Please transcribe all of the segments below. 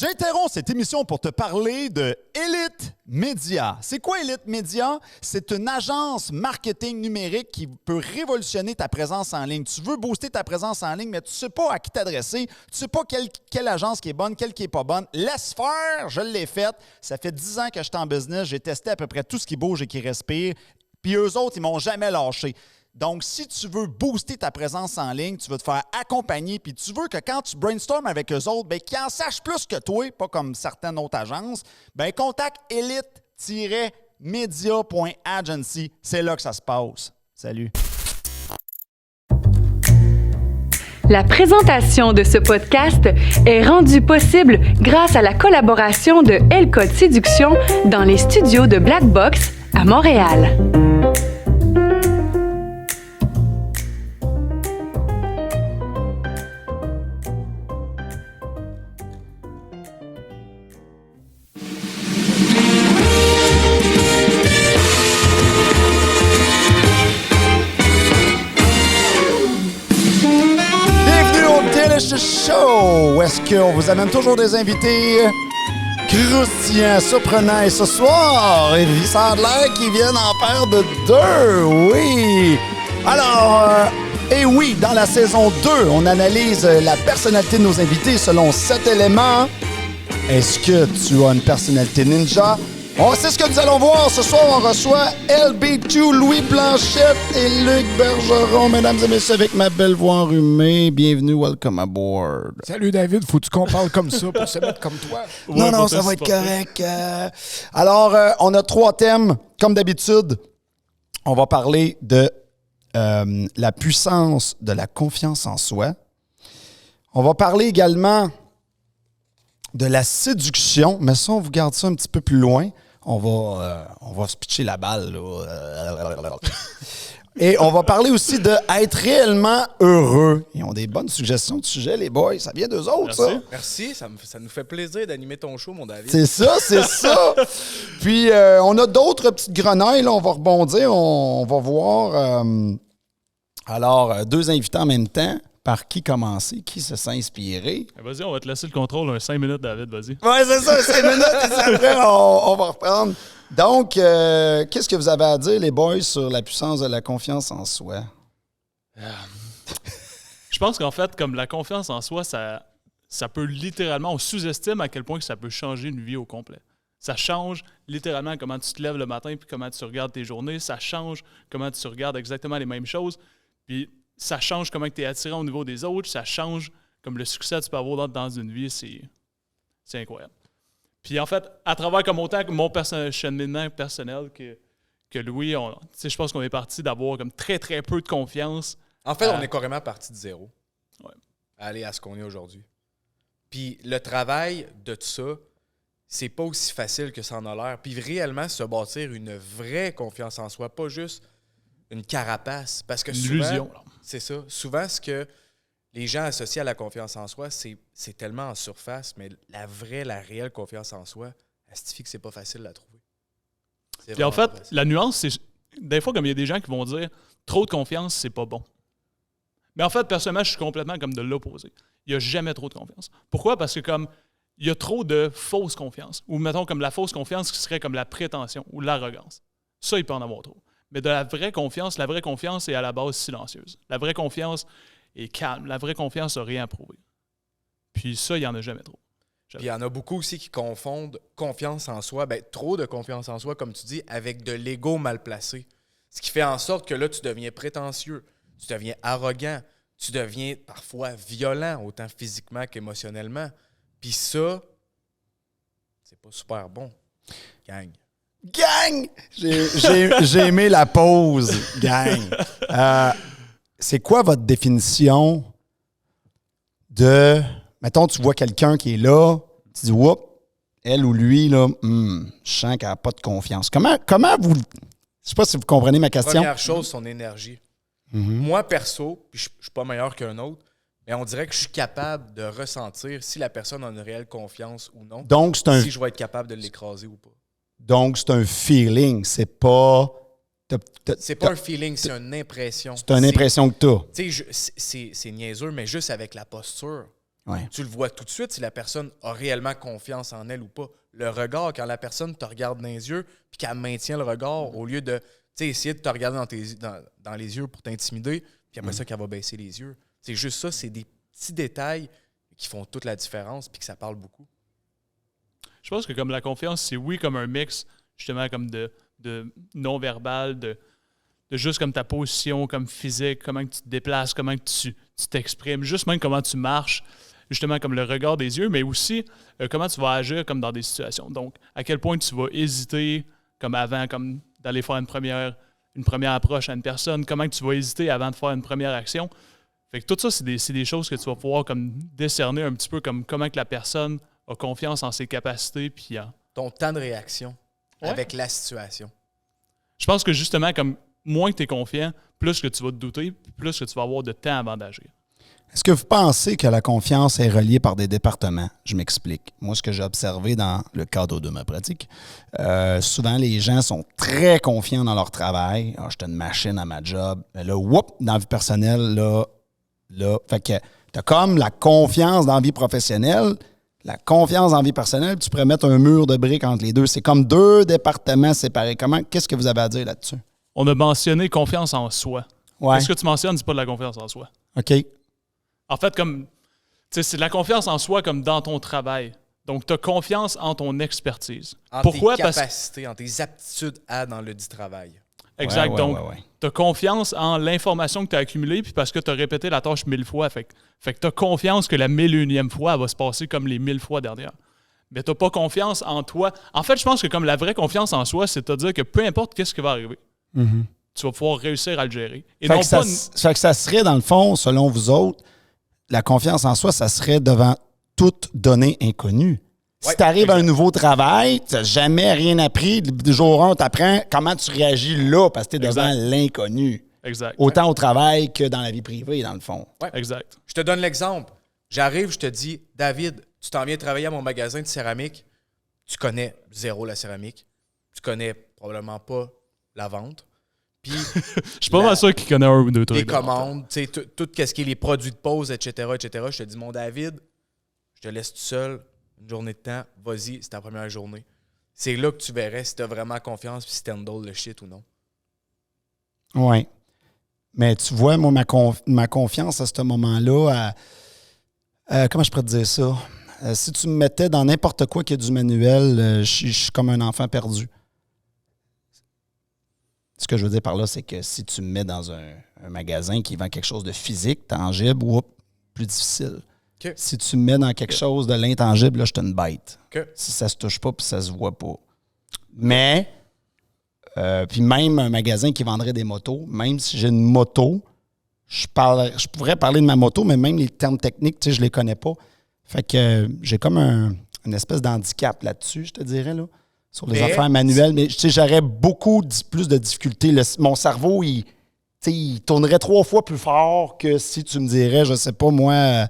J'interromps cette émission pour te parler de Elite Media. C'est quoi Elite Media? C'est une agence marketing numérique qui peut révolutionner ta présence en ligne. Tu veux booster ta présence en ligne, mais tu ne sais pas à qui t'adresser. Tu ne sais pas quelle agence qui est bonne, quelle qui n'est pas bonne. Laisse faire, je l'ai faite. Ça fait 10 ans que je suis en business. J'ai testé à peu près tout ce qui bouge et qui respire. Puis eux autres, ils ne m'ont jamais lâché. Donc, si tu veux booster ta présence en ligne, tu veux te faire accompagner, puis tu veux que quand tu brainstormes avec eux autres, bien, qu'ils en sachent plus que toi, pas comme certaines autres agences, bien, contacte elite-media.agency. C'est là que ça se passe. Salut. La présentation de ce podcast est rendue possible grâce à la collaboration de L-Code Séduction dans les studios de Black Box à Montréal. Show, où est-ce qu'on vous amène toujours des invités croustillants, surprenants. Et ce soir, ça a l'air qu'ils viennent en paire de 2, oui. Alors, et oui, dans la saison 2, on analyse la personnalité de nos invités selon 7 éléments. Est-ce que tu as une personnalité ninja? C'est ce que nous allons voir. Ce soir, on reçoit LB2, Louis Blanchette et Luc Bergeron. Mesdames et messieurs, avec ma belle voix enrhumée, bienvenue, welcome aboard. Salut David, faut-tu qu'on parle comme ça pour se mettre comme toi? Non, ça va être correct. Alors, on a 3 thèmes. Comme d'habitude, on va parler de la puissance de la confiance en soi. On va parler également de la séduction, mais ça, on vous garde ça un petit peu plus loin. On va se pitcher la balle, là. Et on va parler aussi d'être réellement heureux. Ils ont des bonnes suggestions de sujets, les boys. Ça vient d'eux autres, ça. Merci, ça nous fait plaisir d'animer ton show, mon David. C'est ça. Puis, on a d'autres petites grenailles, là. On va rebondir. On va voir. Alors, 2 invités en même temps. Par qui commencer? Qui se sent inspiré? Vas-y, on va te laisser le contrôle. 5 minutes, David, vas-y. Oui, c'est ça, 5 minutes, et après, on va reprendre. Donc, qu'est-ce que vous avez à dire, les boys, sur la puissance de la confiance en soi? Je pense qu'en fait, comme la confiance en soi, ça peut littéralement, on sous-estime à quel point que ça peut changer une vie au complet. Ça change littéralement comment tu te lèves le matin puis comment tu regardes tes journées. Ça change comment tu regardes exactement les mêmes choses. Puis, ça change comment tu es attirant au niveau des autres, ça change comme le succès que tu peux avoir dans une vie, c'est incroyable. Puis en fait, à travers comme autant que mon cheminement personnel que Louis, je pense qu'on est parti d'avoir comme très très peu de confiance. En fait, on est carrément parti de zéro. Ouais. À aller à ce qu'on est aujourd'hui. Puis le travail de tout ça, c'est pas aussi facile que ça en a l'air. Puis réellement se bâtir une vraie confiance en soi, pas juste une carapace. Parce que souvent, illusion, c'est ça. Souvent, ce que les gens associent à la confiance en soi, c'est tellement en surface, mais la réelle confiance en soi, elle signifie que c'est pas facile à trouver. Puis en fait, la nuance, c'est des fois, comme il y a des gens qui vont dire trop de confiance, c'est pas bon. Mais en fait, personnellement, je suis complètement comme de l'opposé. Il n'y a jamais trop de confiance. Pourquoi? Parce que comme il y a trop de fausse confiance. Ou mettons comme la fausse confiance qui serait comme la prétention ou l'arrogance. Ça, il peut en avoir trop. Mais de la vraie confiance est à la base silencieuse. La vraie confiance est calme. La vraie confiance n'a rien à prouver. Puis ça, il n'y en a jamais trop. Puis il y en a beaucoup aussi qui confondent confiance en soi, trop de confiance en soi, comme tu dis, avec de l'ego mal placé. Ce qui fait en sorte que là, tu deviens prétentieux, tu deviens arrogant, tu deviens parfois violent, autant physiquement qu'émotionnellement. Puis ça, c'est pas super bon. Gang! J'ai aimé la pause, gang. C'est quoi votre définition de... Mettons, tu vois quelqu'un qui est là, tu dis, whoop, elle ou lui, là, je sens qu'elle n'a pas de confiance. Comment vous... Je ne sais pas si vous comprenez ma question. Première chose, son énergie. Moi, perso, puis je ne suis pas meilleur qu'un autre, mais on dirait que je suis capable de ressentir si la personne a une réelle confiance ou non. Donc, si je vais être capable de l'écraser ou pas. Donc, c'est un feeling, c'est pas... C'est pas un feeling, c'est une impression. C'est une impression que tu as. Tu sais, c'est niaiseux, mais juste avec la posture. Ouais. Tu le vois tout de suite si la personne a réellement confiance en elle ou pas. Le regard, quand la personne te regarde dans les yeux puis qu'elle maintient le regard au lieu de essayer de te regarder dans les yeux pour t'intimider, puis après ça, qu'elle va baisser les yeux. C'est juste ça, c'est des petits détails qui font toute la différence puis que ça parle beaucoup. Je pense que comme la confiance, c'est oui comme un mix, justement, comme de non-verbal, de juste comme ta position, comme physique, comment que tu te déplaces, comment que tu t'exprimes, juste même comment tu marches, justement comme le regard des yeux, mais aussi comment tu vas agir comme dans des situations. Donc, à quel point tu vas hésiter comme avant, comme d'aller faire une première approche à une personne, comment que tu vas hésiter avant de faire une première action. Fait que tout ça, c'est des choses que tu vas pouvoir comme décerner un petit peu comme comment que la personne a confiance en ses capacités. Puis ton temps de réaction avec la situation. Je pense que justement, comme moins que tu es confiant, plus que tu vas te douter, plus que tu vas avoir de temps avant d'agir. Est-ce que vous pensez que la confiance est reliée par des départements? Je m'explique. Moi, ce que j'ai observé dans le cadre de ma pratique, souvent, les gens sont très confiants dans leur travail. Ah, j'étais une machine à ma job. Mais là, dans la vie personnelle, là. Fait que t'as comme la confiance dans la vie professionnelle, la confiance dans la vie personnelle, tu pourrais mettre un mur de briques entre les deux. C'est comme deux départements séparés. Qu'est-ce que vous avez à dire là-dessus? On a mentionné confiance en soi. Ouais. Ce que tu mentionnes, c'est pas de la confiance en soi. OK. En fait, comme c'est de la confiance en soi comme dans ton travail. Donc, tu as confiance en ton expertise. Pourquoi? Tes capacités, en tes aptitudes dans le dit travail. Exact. Ouais. Donc, tu as confiance en l'information que tu as accumulée, puis parce que tu as répété la tâche 1000 fois. Fait que tu as confiance que la 1001e fois, elle va se passer comme les 1000 fois dernières. Mais tu n'as pas confiance en toi. En fait, je pense que comme la vraie confiance en soi, c'est de te dire que peu importe qu'est-ce qui va arriver, tu vas pouvoir réussir à le gérer. Et fait que ça serait, dans le fond, selon vous autres, la confiance en soi, ça serait devant toute donnée inconnue. Si tu arrives à un nouveau travail, tu n'as jamais rien appris, du jour 1, tu apprends comment tu réagis là parce que tu es devant l'inconnu. Exact. Autant au travail que dans la vie privée, dans le fond. Ouais. Exact. Je te donne l'exemple. J'arrive, je te dis, David, tu t'en viens travailler à mon magasin de céramique. Tu connais zéro la céramique. Tu connais probablement pas la vente. Puis, je suis pas mal sûr qu'il connaît un ou deux trucs. Les commandes, tu sais, tout ce qui est les produits de pause, etc., etc. Je te dis, mon David, je te laisse tout seul une journée de temps. Vas-y, c'est ta première journée. C'est là que tu verrais si tu as vraiment confiance puis si tu handles le shit ou non. Oui. Mais tu vois, moi, ma confiance à ce moment-là, comment je pourrais te dire ça? Si tu me mettais dans n'importe quoi qui a du manuel, je suis comme un enfant perdu. Ce que je veux dire par là, c'est que si tu me mets dans un magasin qui vend quelque chose de physique, tangible, plus difficile. Okay. Si tu me mets dans quelque chose de l'intangible, là, je suis une bête. Okay. Si ça se touche pas puis ça se voit pas. Mais, puis même un magasin qui vendrait des motos, même si j'ai une moto, je pourrais parler de ma moto, mais même les termes techniques, tu sais, je les connais pas. Fait que j'ai comme une espèce d'handicap là-dessus, je te dirais, là. Sur les affaires manuelles, mais j'aurais beaucoup plus de difficultés. Mon cerveau, il tournerait 3 fois plus fort que si tu me dirais, je sais pas moi,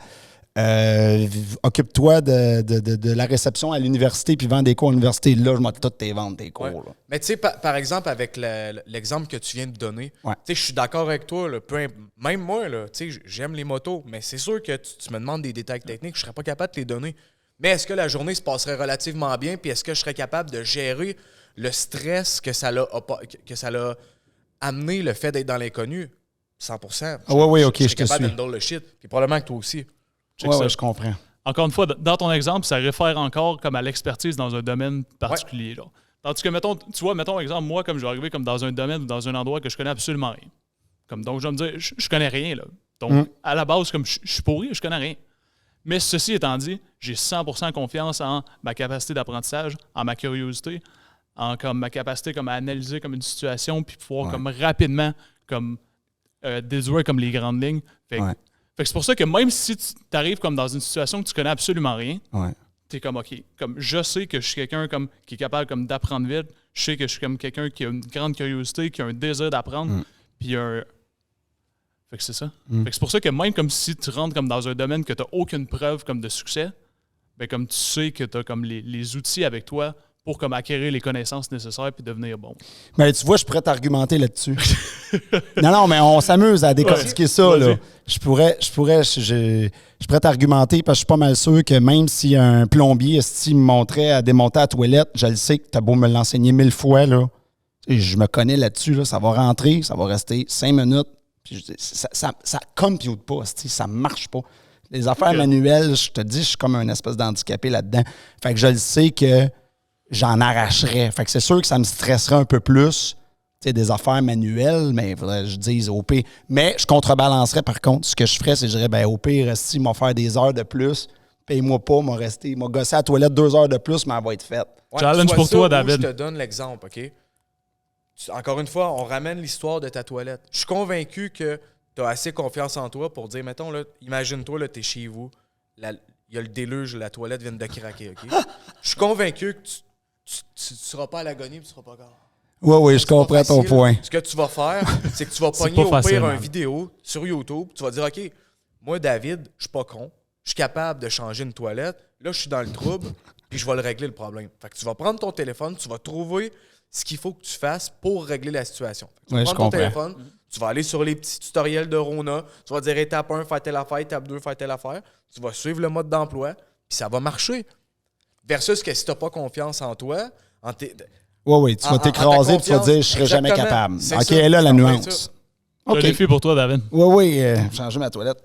occupe-toi de la réception à l'université puis vends des cours à l'université. Là, je m'en toutes tes ventes, tes cours. Ouais. Là. Mais tu sais, par exemple, avec l'exemple que tu viens de donner, je suis d'accord avec toi. Là, même moi, j'aime les motos, mais c'est sûr que tu me demandes des détails techniques, je serais pas capable de te les donner. Mais est-ce que la journée se passerait relativement bien? Puis est-ce que je serais capable de gérer le stress que ça l'a amené, le fait d'être dans l'inconnu? 100%. Oui, OK, je te suis. Je serais capable d'handle le shit. Puis probablement que toi aussi. Oui, je comprends. Encore une fois, dans ton exemple, ça réfère encore comme à l'expertise dans un domaine particulier. Là. Tandis que, mettons, exemple, moi, comme je vais arriver comme dans un domaine ou dans un endroit que je connais absolument rien. Donc, je vais me dire, je connais rien. Là. Donc, à la base, comme je suis pourri, je connais rien. Mais ceci étant dit, j'ai 100% confiance en ma capacité d'apprentissage, en ma curiosité, en comme ma capacité comme à analyser comme une situation puis pouvoir comme rapidement comme déduire comme les grandes lignes. Fait que c'est pour ça que même si tu arrives comme dans une situation que tu connais absolument rien, tu es comme OK, comme je sais que je suis quelqu'un comme qui est capable comme d'apprendre vite, je sais que je suis comme quelqu'un qui a une grande curiosité, qui a un désir d'apprendre, puis Fait que c'est ça. Fait que c'est pour ça que même comme si tu rentres comme dans un domaine que tu n'as aucune preuve comme de succès, ben comme tu sais que tu as comme les outils avec toi pour comme acquérir les connaissances nécessaires puis devenir bon. Mais tu vois, je pourrais t'argumenter là-dessus. non, mais on s'amuse à décortiquer ça. Vas-y. Là. Je pourrais t'argumenter parce que je suis pas mal sûr que même si un plombier me montrait à démonter la toilette, je le sais que t'as beau me l'enseigner 1000 fois, là, et je me connais là-dessus, là, ça va rentrer, ça va rester 5 minutes. Puis ça compute pas, ça marche pas. Les affaires manuelles, je te dis, je suis comme un espèce d'handicapé là-dedans. Fait que je le sais que j'en arracherais. Fait que c'est sûr que ça me stresserait un peu plus, tu sais, des affaires manuelles, mais il faudrait que je dise au pire. Mais je contrebalancerais par contre. Ce que je ferais, c'est que je dirais, au pire, si ils m'ont faire des heures de plus, paye-moi pas, m'a gossé à la toilette 2 heures de plus, mais elle va être faite. Ouais, Challenge soit pour ça, toi, ou David. Je te donne l'exemple, OK? Encore une fois, on ramène l'histoire de ta toilette. Je suis convaincu que tu as assez confiance en toi pour dire, mettons, là, imagine-toi, là, tu es chez vous, il y a le déluge, la toilette vient de craquer, OK? Je suis convaincu que tu seras pas à l'agonie et tu seras pas grave. Oui, je comprends ton point. Ce que tu vas faire, c'est que tu vas C'est pogner pas au facile, pire man. une vidéo sur YouTube. Tu vas dire, OK, moi, David, je suis pas con. Je suis capable de changer une toilette. Là, je suis dans le trouble, puis je vais le régler le problème. Fait que tu vas prendre ton téléphone, tu vas trouver ce qu'il faut que tu fasses pour régler la situation. Tu vas Ouais, je prendre ton comprends. téléphone, tu vas aller sur les petits tutoriels de Rona, tu vas dire étape 1, faire telle affaire, étape 2, faire telle affaire. Tu vas suivre le mode d'emploi, puis ça va marcher. Versus que si tu n'as pas confiance en toi, Oui, tu vas t'écraser et tu vas dire, je serai jamais Exactement. capable. C'est OK, ça. là, la C'est nuance. ça. C'est un OK. défi pour toi, David. Oui, changer ma toilette.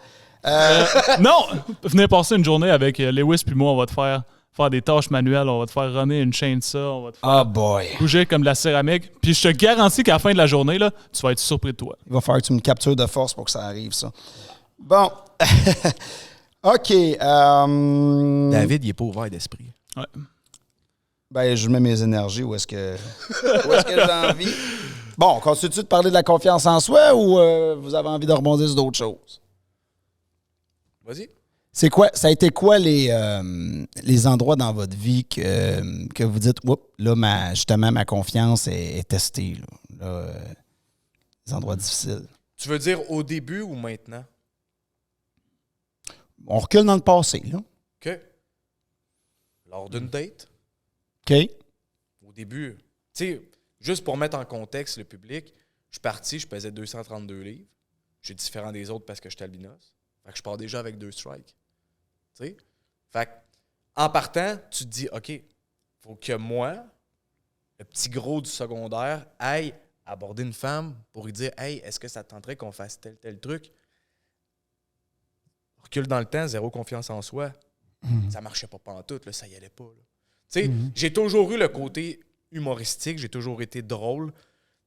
Non! Venez passer une journée avec Lewis puis moi, on va te faire des tâches manuelles, on va te faire runner une chaîne de ça, on va te faire Oh boy. bouger comme de la céramique. Puis je te garantis qu'à la fin de la journée, là, tu vas être surpris de toi. Il va falloir que tu me captures de force pour que ça arrive, ça. Bon. OK. David, il n'est pas ouvert d'esprit. Ouais. Ben, je mets mes énergies où est-ce que j'ai envie. Bon, continue-tu de parler de la confiance en soi ou vous avez envie de rebondir sur d'autres choses? Vas-y. Ça a été quoi les endroits dans votre vie que vous dites, oups, là, justement, ma confiance est testée. Là, les endroits difficiles. Tu veux dire au début ou maintenant? On recule dans le passé, là. OK. Lors d'une date, OK? au début, tu sais, juste pour mettre en contexte le public, je suis parti, je pesais 232 livres. Je suis différent des autres parce que je suis albinos. Fait que je pars déjà avec 2 strikes. Tu sais? Fait que, en partant, tu te dis, OK, faut que moi, le petit gros du secondaire, aille aborder une femme pour lui dire, hey, est-ce que ça te tenterait qu'on fasse tel truc? Recule dans le temps, zéro confiance en soi. Ça marchait pas pantoute, là, ça y allait pas. Là. Tu sais, j'ai toujours eu le côté humoristique, j'ai toujours été drôle.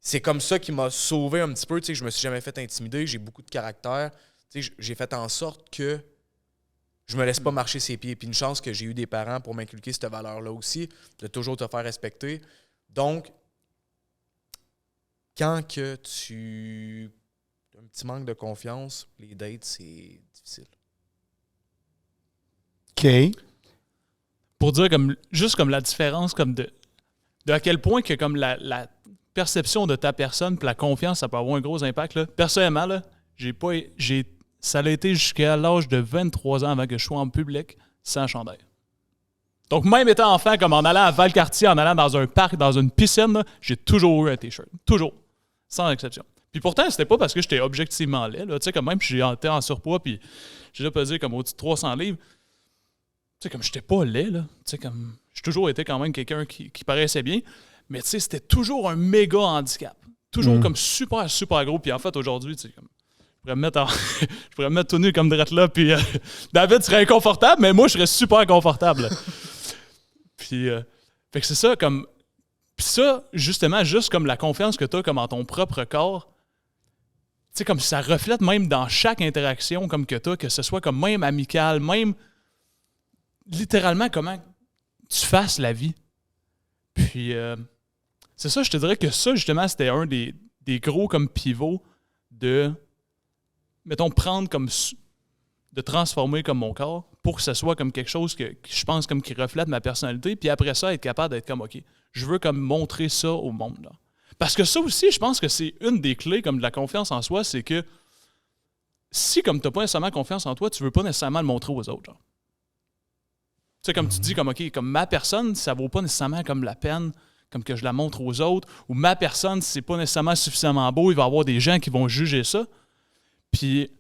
C'est comme ça qui m'a sauvé un petit peu. Tu sais, je me suis jamais fait intimider, j'ai beaucoup de caractère. Tu sais, j'ai fait en sorte que je me laisse pas marcher ses pieds. Puis une chance que j'ai eu des parents pour m'inculquer cette valeur-là aussi, de toujours te faire respecter. Donc, quand que tu as un petit manque de confiance, les dates, c'est difficile. OK. Pour dire juste comme la différence comme de à quel point que comme la perception de ta personne puis la confiance, ça peut avoir un gros impact. Là. Personnellement, là, ça a été jusqu'à l'âge de 23 ans avant que je sois en public sans chandail. Donc, même étant enfant, comme en allant à Valcartier, en allant dans un parc, dans une piscine, là, j'ai toujours eu un T-shirt. Toujours. Sans exception. Puis pourtant, c'était pas parce que j'étais objectivement laid. Tu sais, comme même, j'ai été en surpoids, puis j'ai déjà pesé comme au-dessus de 300 livres. Tu sais, comme j'étais pas laid, là. Tu sais, comme j'ai toujours été quand même quelqu'un qui paraissait bien. Mais tu sais, c'était toujours un méga handicap. Toujours comme super, super gros. Puis en fait, aujourd'hui, tu sais, comme je pourrais me mettre tout nu comme drette là, puis David serait inconfortable, mais moi, je serais super confortable. Puis, fait que c'est ça, comme... Puis ça, justement, juste comme la confiance que tu as comme en ton propre corps, tu sais, comme ça reflète même dans chaque interaction comme que tu as, que ce soit comme même amical, même littéralement comment tu fasses la vie. Puis, c'est ça, je te dirais que ça, justement, c'était un des gros comme pivots de, mettons, prendre comme, de transformer comme mon corps pour que ce soit comme quelque chose que je pense comme qui reflète ma personnalité, puis après ça, être capable d'être comme, OK, je veux comme montrer ça au monde, là. Parce que ça aussi, je pense que c'est une des clés comme de la confiance en soi, c'est que si comme tu n'as pas nécessairement confiance en toi, tu veux pas nécessairement le montrer aux autres, genre. sais, comme tu dis, comme, OK, comme ma personne, ça vaut pas nécessairement comme la peine, comme que je la montre aux autres, ou ma personne, c'est pas nécessairement suffisamment beau, il va y avoir des gens qui vont juger ça. Puis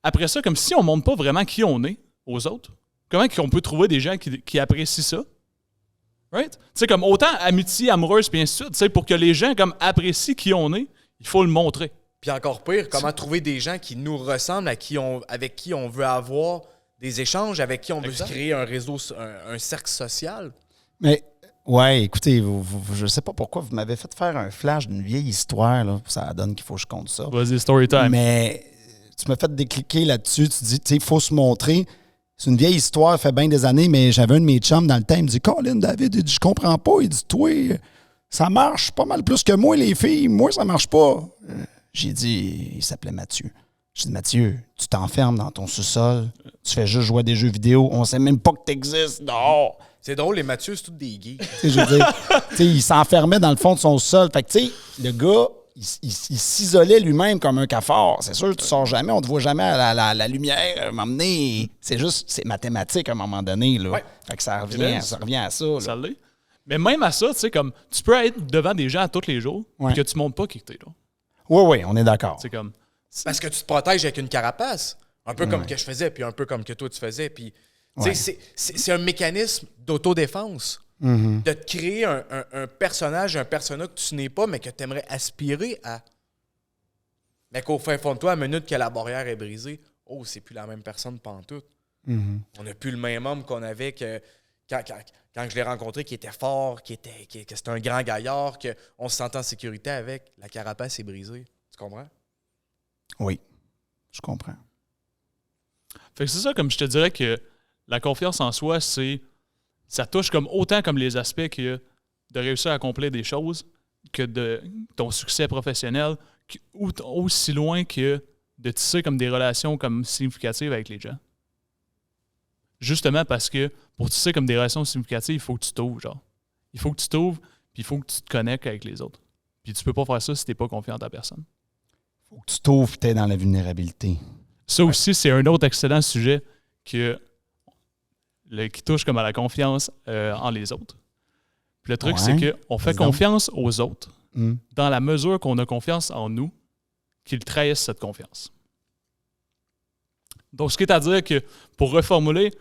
après ça, comme si on montre pas vraiment qui on est aux autres, comment on peut trouver des gens qui apprécient ça? Right? Tu sais, comme autant amitié, amoureuse, puis ainsi de suite, tu sais, pour que les gens comme apprécient qui on est, il faut le montrer. Puis encore pire, comment trouver des gens qui nous ressemblent, avec qui on veut avoir des échanges, avec qui on veut se créer un réseau, un cercle social. Mais, ouais, écoutez, je sais pas pourquoi vous m'avez fait faire un flash d'une vieille histoire, là. Ça donne qu'il faut que je compte ça. Vas-y, story time. Mais tu m'as fait décliquer là-dessus. Tu dis, tu sais, il faut se montrer. C'est une vieille histoire, ça fait bien des années, mais j'avais un de mes chums dans le temps, il me dit, Colin, David, il dit, je comprends pas. Il dit, toi, ça marche pas mal plus que moi, les filles. Moi, ça marche pas. J'ai dit, il s'appelait Mathieu. J'ai dit, Mathieu, tu t'enfermes dans ton sous-sol, tu fais juste jouer à des jeux vidéo, on sait même pas que t'existes. Non! C'est drôle, les Mathieu, c'est tous des gays. Tu sais, je veux dire, tu sais, il s'enfermait dans le fond de son sol. Fait que, tu sais, le gars, il s'isolait lui-même comme un cafard. C'est sûr, tu sors jamais, on te voit jamais à la lumière. À un moment donné, c'est mathématique à un moment donné. Là. Ouais. Fait que ça revient à ça. Là. Ça l'est. Mais même à ça, tu sais, comme tu peux être devant des gens à tous les jours et que tu montres pas qui t'es là. Oui, on est d'accord. C'est comme. Parce que tu te protèges avec une carapace. Un peu comme que je faisais, puis un peu comme que toi tu faisais. Puis, tu sais, c'est un mécanisme d'autodéfense. Mm-hmm. De te créer un personnage, un persona que tu n'es pas, mais que tu aimerais aspirer à. Mais qu'au fin fond de toi, à la minute que la barrière est brisée, oh, c'est plus la même personne pantoute. Mm-hmm. On n'a plus le même homme qu'on avait que quand je l'ai rencontré, qui était fort, que c'était un grand gaillard, qu'on se sentait en sécurité avec. La carapace est brisée. Tu comprends? Oui, je comprends. Fait que c'est ça, comme je te dirais que la confiance en soi, ça touche comme autant comme les aspects que de réussir à accomplir des choses, que de ton succès professionnel, ou aussi loin que de tisser comme des relations comme significatives avec les gens. Justement parce que pour tisser comme des relations significatives, il faut que tu t'ouvres, genre. Il faut que tu t'ouvres, puis il faut que tu te connectes avec les autres. Puis tu peux pas faire ça si t'es pas confiant en ta personne. Faut que tu t'ouvres et t'es dans la vulnérabilité. Ça aussi, c'est un autre excellent sujet qui touche comme à la confiance en les autres. Puis le truc, c'est qu'on fait confiance aux autres dans la mesure qu'on a confiance en nous, qu'ils trahissent cette confiance. Donc, ce qui est à dire que, pour reformuler,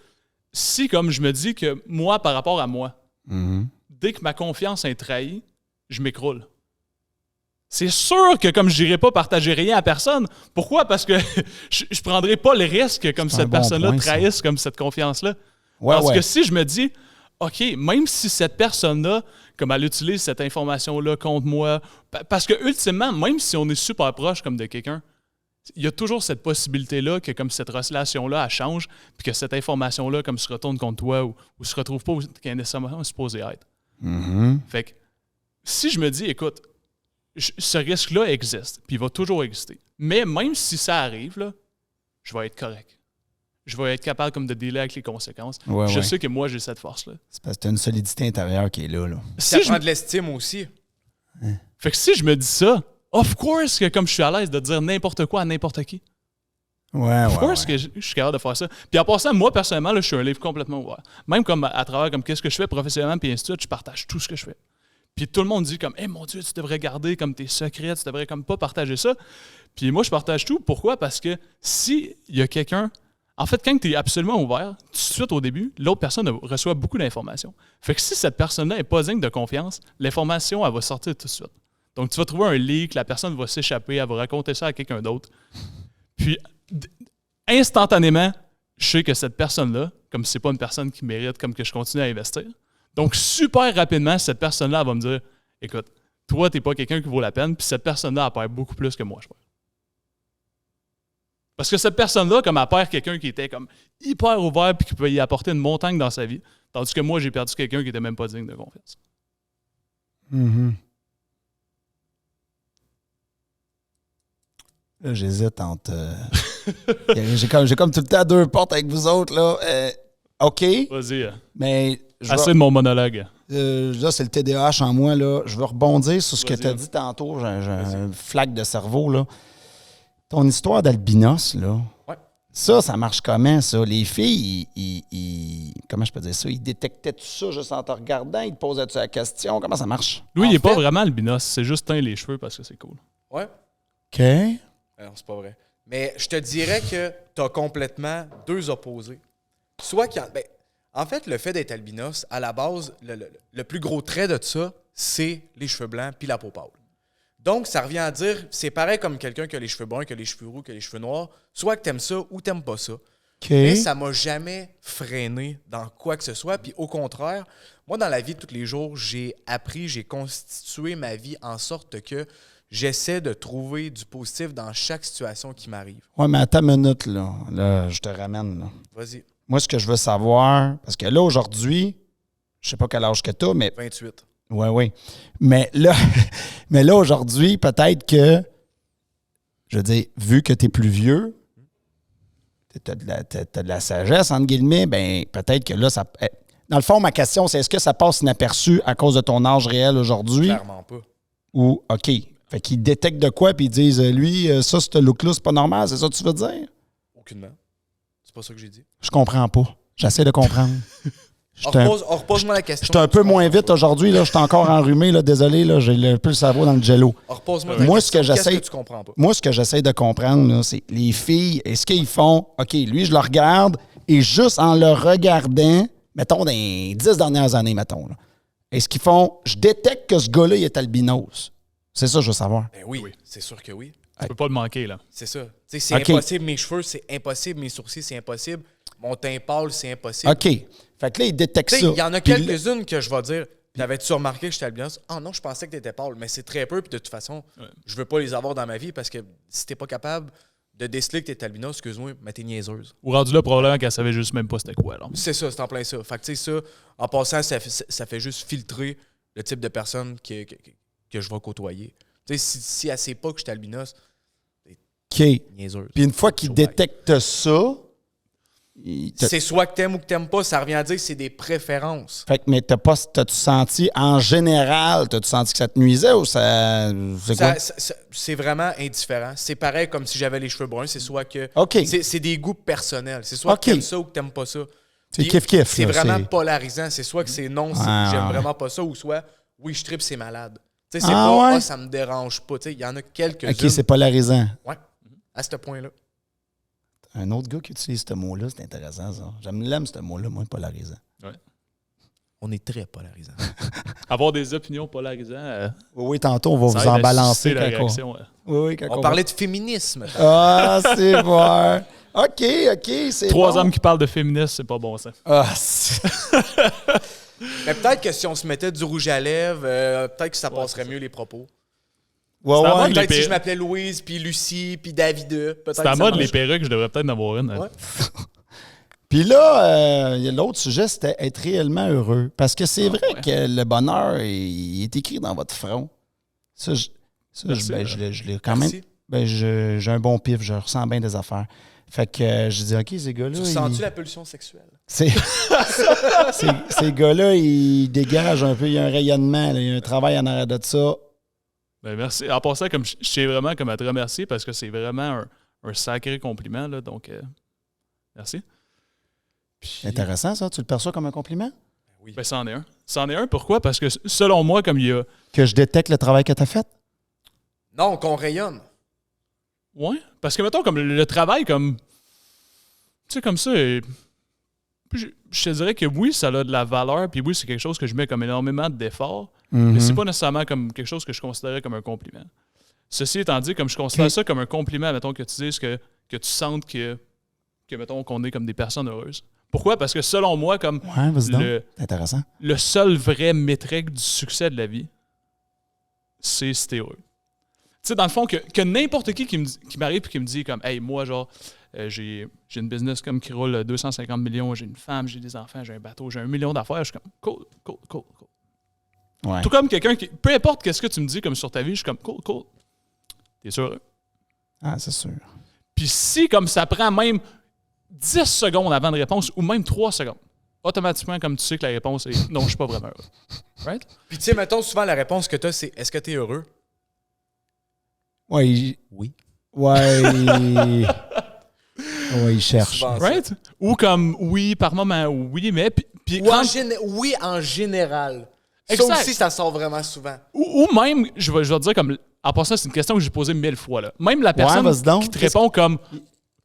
si comme je me dis que moi, par rapport à moi, dès que ma confiance est trahie, je m'écroule. C'est sûr que comme je n'irai pas partager rien à personne, pourquoi? Parce que je ne prendrai pas le risque comme cette personne-là trahisse comme cette confiance-là. Parce que si je me dis, OK, même si cette personne-là, comme elle utilise cette information-là contre moi, parce que ultimement, même si on est super proche comme de quelqu'un, il y a toujours cette possibilité-là que comme cette relation-là, elle change, puis que cette information-là, comme se retourne contre toi ou se retrouve pas où qu'elle est nécessairement supposée être. Fait que si je me dis, écoute, ce risque-là existe, puis il va toujours exister. Mais même si ça arrive, là, je vais être correct. Je vais être capable comme de dealer avec les conséquences. Je sais que moi, j'ai cette force-là. C'est parce que tu as une solidité intérieure qui est là. Ça prend de l'estime aussi. Fait que si je me dis ça, of course que comme je suis à l'aise de dire n'importe quoi à n'importe qui. Of course que je suis capable de faire ça. Puis en passant, moi, personnellement, là, je suis un livre complètement ouvert. Même comme à travers comme qu'est-ce que je fais professionnellement puis ainsi de suite, je partage tout ce que je fais. Puis tout le monde dit comme « Hey, mon Dieu, tu devrais garder comme tes secrets, tu devrais comme pas partager ça. » Puis moi, je partage tout. Pourquoi? Parce que si il y a quelqu'un... En fait, quand tu es absolument ouvert, tout de suite au début, l'autre personne reçoit beaucoup d'informations. Fait que si cette personne-là n'est pas digne de confiance, l'information, elle va sortir tout de suite. Donc, tu vas trouver un leak, la personne va s'échapper, elle va raconter ça à quelqu'un d'autre. Puis, instantanément, je sais que cette personne-là, comme c'est pas une personne qui mérite comme que je continue à investir, donc super rapidement, cette personne-là elle va me dire « Écoute, toi, t'es pas quelqu'un qui vaut la peine, puis cette personne-là, elle perd beaucoup plus que moi, je crois. » Parce que cette personne-là, comme elle perd quelqu'un qui était comme hyper ouvert puis qui peut y apporter une montagne dans sa vie, tandis que moi, j'ai perdu quelqu'un qui était même pas digne de confiance. Là, j'hésite entre... j'ai comme tout le temps deux portes avec vous autres, là. OK. Vas-y. Mais... Assez de mon monologue. Là, c'est le TDAH en moi, là. Je veux rebondir sur ce que tu as dit tantôt. J'ai un flaque de cerveau, là. Ton histoire d'albinos, là, Ça marche comment, ça? Les filles, comment je peux dire ça? Ils détectaient tout ça juste en te regardant? Ils te posaient-tu la question? Comment ça marche? Lui, En il n'est pas fait- vraiment albinos. C'est juste teint les cheveux parce que c'est cool. Ouais. OK. Non, c'est pas vrai. Mais je te dirais que tu as complètement deux opposés. Soit qu'il y a. Ben, en fait, le fait d'être albinos, à la base, le plus gros trait de ça, c'est les cheveux blancs puis la peau pâle. Donc, ça revient à dire, c'est pareil comme quelqu'un qui a les cheveux bruns, qui a les cheveux roux, qui a les cheveux noirs. Soit que t'aimes ça ou t'aimes pas ça. OK. Mais ça m'a jamais freiné dans quoi que ce soit. Puis au contraire, moi, dans la vie de tous les jours, j'ai appris, j'ai constitué ma vie en sorte que j'essaie de trouver du positif dans chaque situation qui m'arrive. Ouais, mais attends une minute, là. Là, je te ramène, là. Vas-y, Moi, ce que je veux savoir, parce que là, aujourd'hui, je sais pas quel âge que t'as, mais 28. oui. Mais là, aujourd'hui, peut-être que, je veux dire, vu que tu es plus vieux, tu as de la sagesse, entre guillemets, ben peut-être que là, ça. Dans le fond, ma question, c'est est-ce que ça passe inaperçu à cause de ton âge réel aujourd'hui? Clairement pas. Ou, OK. Fait qu'ils détectent de quoi, puis ils disent, lui, ça, ce look-là, c'est pas normal, c'est ça que tu veux dire? Aucunement. C'est pas ça que j'ai dit. Je comprends pas. J'essaie de comprendre. Repose-moi la question. J'étais un peu moins vite aujourd'hui, là. J'étais encore enrhumé, là. Désolé, là. J'ai un peu le cerveau dans le jello. Repose-moi Moi, la ce que question. j'essaie- Qu'est-ce que tu comprends pas? Moi, ce que j'essaie de comprendre, là, c'est les filles, est-ce qu'ils font, OK, lui, je le regarde, et juste en le regardant, mettons, dans les 10 dernières années, mettons, là, est-ce qu'ils font, je détecte que ce gars-là, il est albinos? C'est ça, je veux savoir. Ben oui, c'est sûr que oui. Tu peux pas le manquer, là. C'est ça. Tu sais, c'est OK. impossible. Mes cheveux, c'est impossible. Mes sourcils, c'est impossible. Mon teint pâle, c'est impossible. OK. Fait que là, ils détectent Tu ça. sais, il y en a Puis là- quelques-unes que je vais dire. T'avais-tu remarqué que j'étais albinos? Ah non, je pensais que t'étais pâle. Mais c'est très peu. Puis de toute façon, je veux pas les avoir dans ma vie parce que si t'es pas capable de déceler que t'es albinos, excuse-moi, mais t'es niaiseuse. Ou rendu là, probablement qu'elle savait juste même pas c'était quoi, là. C'est ça, c'est en plein ça. Fait que tu sais, ça, en passant, ça fait juste filtrer le type de personne que je vais côtoyer. Tu sais, si elle sait pas que je suis albinos, OK. niaiseuse. Puis une fois qu'ils détectent ça, C'est soit que t'aimes ou que t'aimes pas, ça revient à dire que c'est des préférences. fait que, mais t'as-tu senti, en général, t'as-tu senti que ça te nuisait ou ça. C'est quoi? C'est vraiment indifférent. C'est pareil comme si j'avais les cheveux bruns. C'est soit que. OK. C'est des goûts personnels. C'est soit OK. que t'aimes ça ou que t'aimes pas ça. C'est Puis, kiff-kiff, C'est là, vraiment c'est- polarisant. C'est soit que c'est non, j'aime vraiment pas ça, ou soit oui, je tripe, c'est malade. Tu sais, c'est Ah pas ouais? ça me dérange pas. Tu sais, il y en a quelques-unes. OK, c'est polarisant. Ouais, à ce point-là. Un autre gars qui utilise ce mot-là, c'est intéressant, ça. L'aime, ce mot-là, moi, polarisant. On est très polarisant. Avoir des opinions polarisantes, Oui, tantôt, on va ça vous aide en à balancer. susciter la quand on- réaction. Oui, quand On parlait de féminisme. Ah, c'est bon. OK, c'est Trois bon. hommes qui parlent de féminisme, c'est pas bon, ça. Ah, c'est- Mais peut-être que si on se mettait du rouge à lèvres, peut-être que ça passerait mieux les propos. Ouais, C'est à ouais. mode, Peut-être les si je pé- m'appelais Louise, puis Lucie, puis David. Peut-être C'est à que ça mode, les marche. perruques, je devrais peut-être en avoir une. Ouais. Puis là, l'autre sujet, c'était être réellement heureux. Parce que c'est vrai ouais. que le bonheur, il est écrit dans votre front. Ça, Merci, je l'ai quand même. Merci. Ben, j'ai un bon pif, je ressens bien des affaires. Fait que je dis, OK, ces gars-là. Tu sens-tu la pollution sexuelle? Ces gars-là, ils dégagent un peu, il y a un rayonnement, là, il y a un travail en arrière de ça. Ben, merci. En passant, comme je sais vraiment comme à te remercier parce que c'est vraiment un sacré compliment. Là, donc, merci. Puis, Intéressant, ça. Tu le perçois comme un compliment? ben, c'en est un. C'en est un, pourquoi? Parce que selon moi, comme il y a. Que je détecte le travail que tu as fait? Non, qu'on rayonne. Ouais. Parce que, mettons, comme le travail, comme. Tu sais, comme ça. Puis je te dirais que oui, ça a de la valeur, puis oui, c'est quelque chose que je mets comme énormément d'efforts, mais c'est pas nécessairement comme quelque chose que je considérais comme un compliment. Ceci étant dit, comme je considère ça comme un compliment, mettons, que tu dises que tu sentes que mettons, qu'on est comme des personnes heureuses. Pourquoi? Parce que selon moi, comme Ouais, vas-y donc. le, C'est intéressant. le seul vrai métrique du succès de la vie, c'est si t'es heureux. Tu sais, dans le fond, que n'importe qui m'arrive et qui me dit comme, hey, moi, genre, j'ai une business comme qui roule 250 millions, j'ai une femme, j'ai des enfants, j'ai un bateau, j'ai 1 million d'affaires, je suis comme, cool. Ouais. Tout comme quelqu'un qui, peu importe qu'est-ce que tu me dis comme sur ta vie, je suis comme, cool. T'es sûr heureux? Ah, c'est sûr. Puis si, comme ça prend même 10 secondes avant de réponse, ou même 3 secondes, automatiquement, comme tu sais que la réponse est non, je suis pas vraiment heureux. Right? Puis tu sais, mettons, souvent la réponse que tu as, c'est est-ce que tu es heureux? Ouais. Oui. Ouais. Ouais, il cherche. Souvent ça. Right? Ou comme oui, par moment, oui, mais. Puis Ou oui, en général. Exact. Ça aussi, ça sort vraiment souvent. ou même, je vais te dire comme. En passant, c'est une question que j'ai posée 1000 fois. Là. Même la personne vas-y donc. qui te répond comme.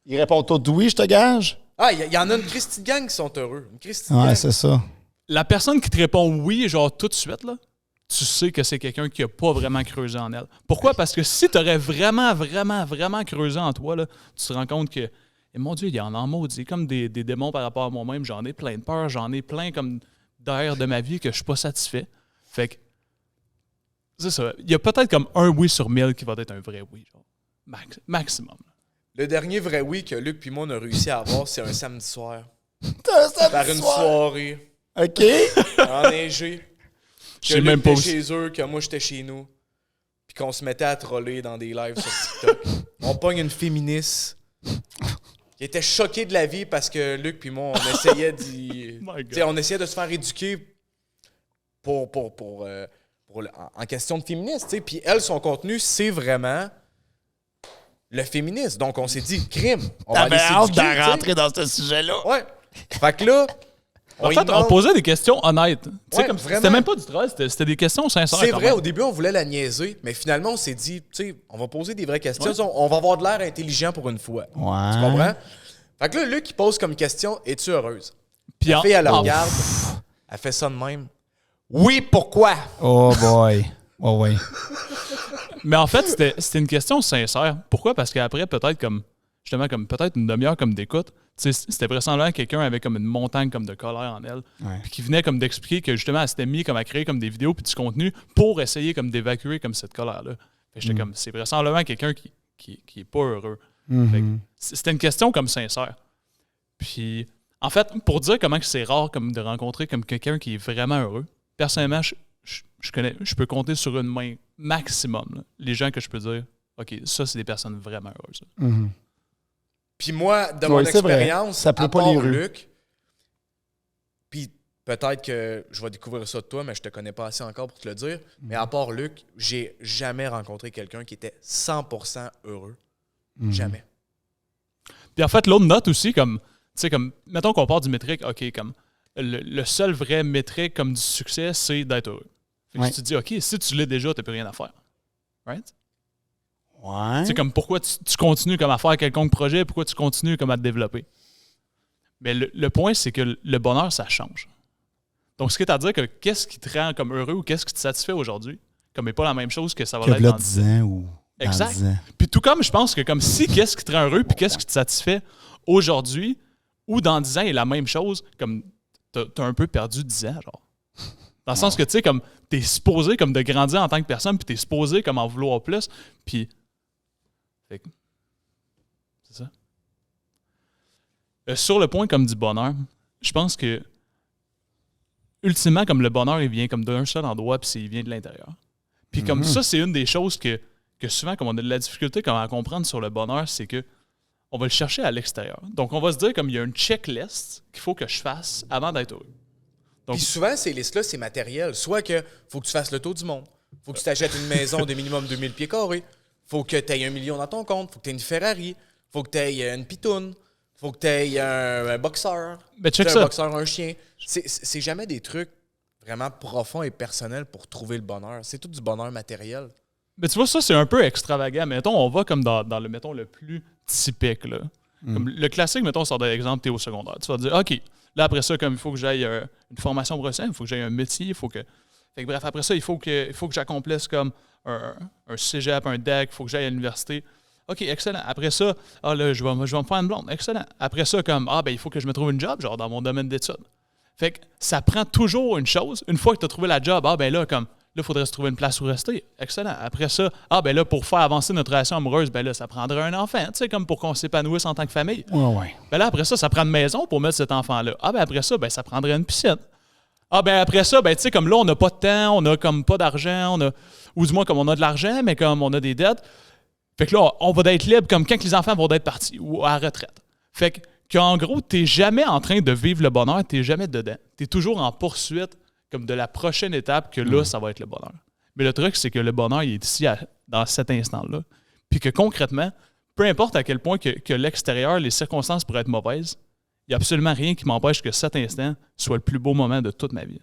Il répond tout oui, je te gage. Ah, il y en a une Christie de gang qui sont heureux. Une Christie de Ouais, gang. c'est ça. La personne qui te répond oui, genre tout de suite, là, tu sais que c'est quelqu'un qui n'a pas vraiment creusé en elle. Pourquoi? Parce que si tu aurais vraiment, vraiment, vraiment creusé en toi, là, tu te rends compte que, et mon Dieu, il y en a maudit comme des démons par rapport à moi-même. J'en ai plein de peur, j'en ai plein comme d'air de ma vie que je suis pas satisfait. Fait que, c'est ça. Il y a peut-être comme un oui sur 1000 qui va être un vrai oui, genre. Maximum. Le dernier vrai oui que Luc puis moi on a réussi à avoir, c'est un samedi soir. Ça Par une soirée, OK. enneigée. Je Que sais Luc même pas était où chez eux, que moi j'étais chez nous. Puis qu'on se mettait à troller dans des lives sur TikTok. On pogne une féministe qui était choquée de la vie parce que Luc puis moi, on essayait My God. T'sais, on essayait de se faire éduquer en question de féministe. T'sais. Puis elle, son contenu, c'est vraiment le féministe. Donc on s'est dit, crime, on va aller T'avais hâte s'éduquer. de rentrer dans ce sujet-là. Ouais. Fait que là, En y fait, on demande- posait des questions honnêtes. Tu sais, Ouais, comme vraiment. c'était même pas du troll, c'était des questions sincères. C'est quand vrai, même. au début, on voulait la niaiser, mais finalement, on s'est dit, tu sais, on va poser des vraies questions. On va avoir de l'air intelligent pour une fois. Tu Ouais. comprends? Fait que là, Luc, il pose comme question, es-tu heureuse? Puis La en- fille, elle la en- regarde, elle fait ça de même. Oui, pourquoi? Oh boy. Oh oui. Mais en fait, c'était une question sincère. Pourquoi? Parce qu'après, peut-être comme justement comme peut-être une demi-heure comme d'écoute, tu sais, c'était vraisemblablement quelqu'un avec comme une montagne comme de colère en elle, Ouais. puis qui venait comme d'expliquer que justement elle s'était mis comme à créer comme des vidéos puis du contenu pour essayer comme d'évacuer comme cette colère-là. Fait que j'étais comme c'est vraisemblablement quelqu'un qui est pas heureux. Fait que c'était une question comme sincère. Puis en fait, pour dire comment que c'est rare comme de rencontrer comme quelqu'un qui est vraiment heureux, personnellement, je peux compter sur une main maximum là, les gens que je peux dire OK, ça c'est des personnes vraiment heureuses. Puis moi, de Ouais, mon c'est vrai. expérience, Ça pleut à pas part les rues. Luc, puis peut-être que je vais découvrir ça de toi, mais je te connais pas assez encore pour te le dire, mais à part Luc, j'ai jamais rencontré quelqu'un qui était 100% heureux. Jamais. Puis en fait, l'autre note aussi, comme, tu sais, comme, mettons qu'on part du métrique, OK, comme, le seul vrai métrique comme du succès, c'est d'être heureux. Fait que Ouais. tu te dis, OK, si tu l'es déjà, t'as plus rien à faire. Right? Ouais. C'est comme pourquoi tu continues comme à faire quelconque projet, pourquoi tu continues comme à te développer. Mais le point, c'est que le bonheur, ça change. Donc, ce qui est à dire que qu'est-ce qui te rend comme heureux ou qu'est-ce qui te satisfait aujourd'hui, comme n'est pas la même chose que ça va Que l'être là, dans 10 ans ou dans Exact. 10 ans. Puis tout comme je pense que comme si qu'est-ce qui te rend heureux puis qu'est-ce qui te satisfait aujourd'hui ou dans 10 ans est la même chose, comme t'as un peu perdu 10 ans, genre. Dans le sens que, tu sais, comme t'es supposé comme de grandir en tant que personne puis t'es supposé comme en vouloir plus, puis... Fait que... C'est ça. Sur le point comme du bonheur, je pense que ultimement, comme le bonheur, il vient comme d'un seul endroit puis il vient de l'intérieur. Puis comme ça, c'est une des choses que souvent, comme on a de la difficulté comme à comprendre sur le bonheur, c'est que on va le chercher à l'extérieur. Donc, on va se dire comme il y a une checklist qu'il faut que je fasse avant d'être heureux. Donc, Puis souvent, ces listes-là, c'est matériel. Soit que faut que tu fasses le tour du monde, faut que tu t'achètes une maison de minimum 2000 pieds carrés, faut que tu aies 1 million dans ton compte, faut que tu aies une Ferrari, faut que tu aies une pitoune, faut que tu aies un boxeur, ben, check un ça. boxeur, un chien. C'est jamais des trucs vraiment profonds et personnels pour trouver le bonheur. C'est tout du bonheur matériel. Mais tu vois, ça, c'est un peu extravagant. Mettons, on va comme dans le, mettons, le plus typique, là. Comme le classique, mettons, on sort de l'exemple, t'es au secondaire. Tu vas te dire, OK, là, après ça, comme il faut que j'aille une formation professionnelle, il faut que j'aille un métier, il faut que... Fait que bref, après ça, il faut que j'accomplisse comme un cégep, un DEC, il faut que j'aille à l'université. OK, excellent. Après ça, là, je vais me faire une blonde. Excellent. Après ça, comme, il faut que je me trouve une job, genre, dans mon domaine d'études. Fait que ça prend toujours une chose. Une fois que tu as trouvé la job, là, il faudrait se trouver une place où rester. Excellent. Après ça, là, pour faire avancer notre relation amoureuse, là, ça prendrait un enfant, tu sais, comme pour qu'on s'épanouisse en tant que famille. Ouais. Ben là, après ça, ça prend une maison pour mettre cet enfant-là. Après ça, ça prendrait une piscine. Après ça, tu sais, comme là, on n'a pas de temps, on n'a comme pas d'argent, ou du moins, comme on a de l'argent, mais comme on a des dettes. Fait que là, on va être libre comme quand les enfants vont être partis ou à la retraite. Fait qu'en gros, t'es jamais en train de vivre le bonheur, t'es jamais dedans. T'es toujours en poursuite comme de la prochaine étape que là, ça va être le bonheur. Mais le truc, c'est que le bonheur, il est ici dans cet instant-là. Puis que concrètement, peu importe à quel point que l'extérieur, les circonstances pourraient être mauvaises, il n'y a absolument rien qui m'empêche que cet instant soit le plus beau moment de toute ma vie.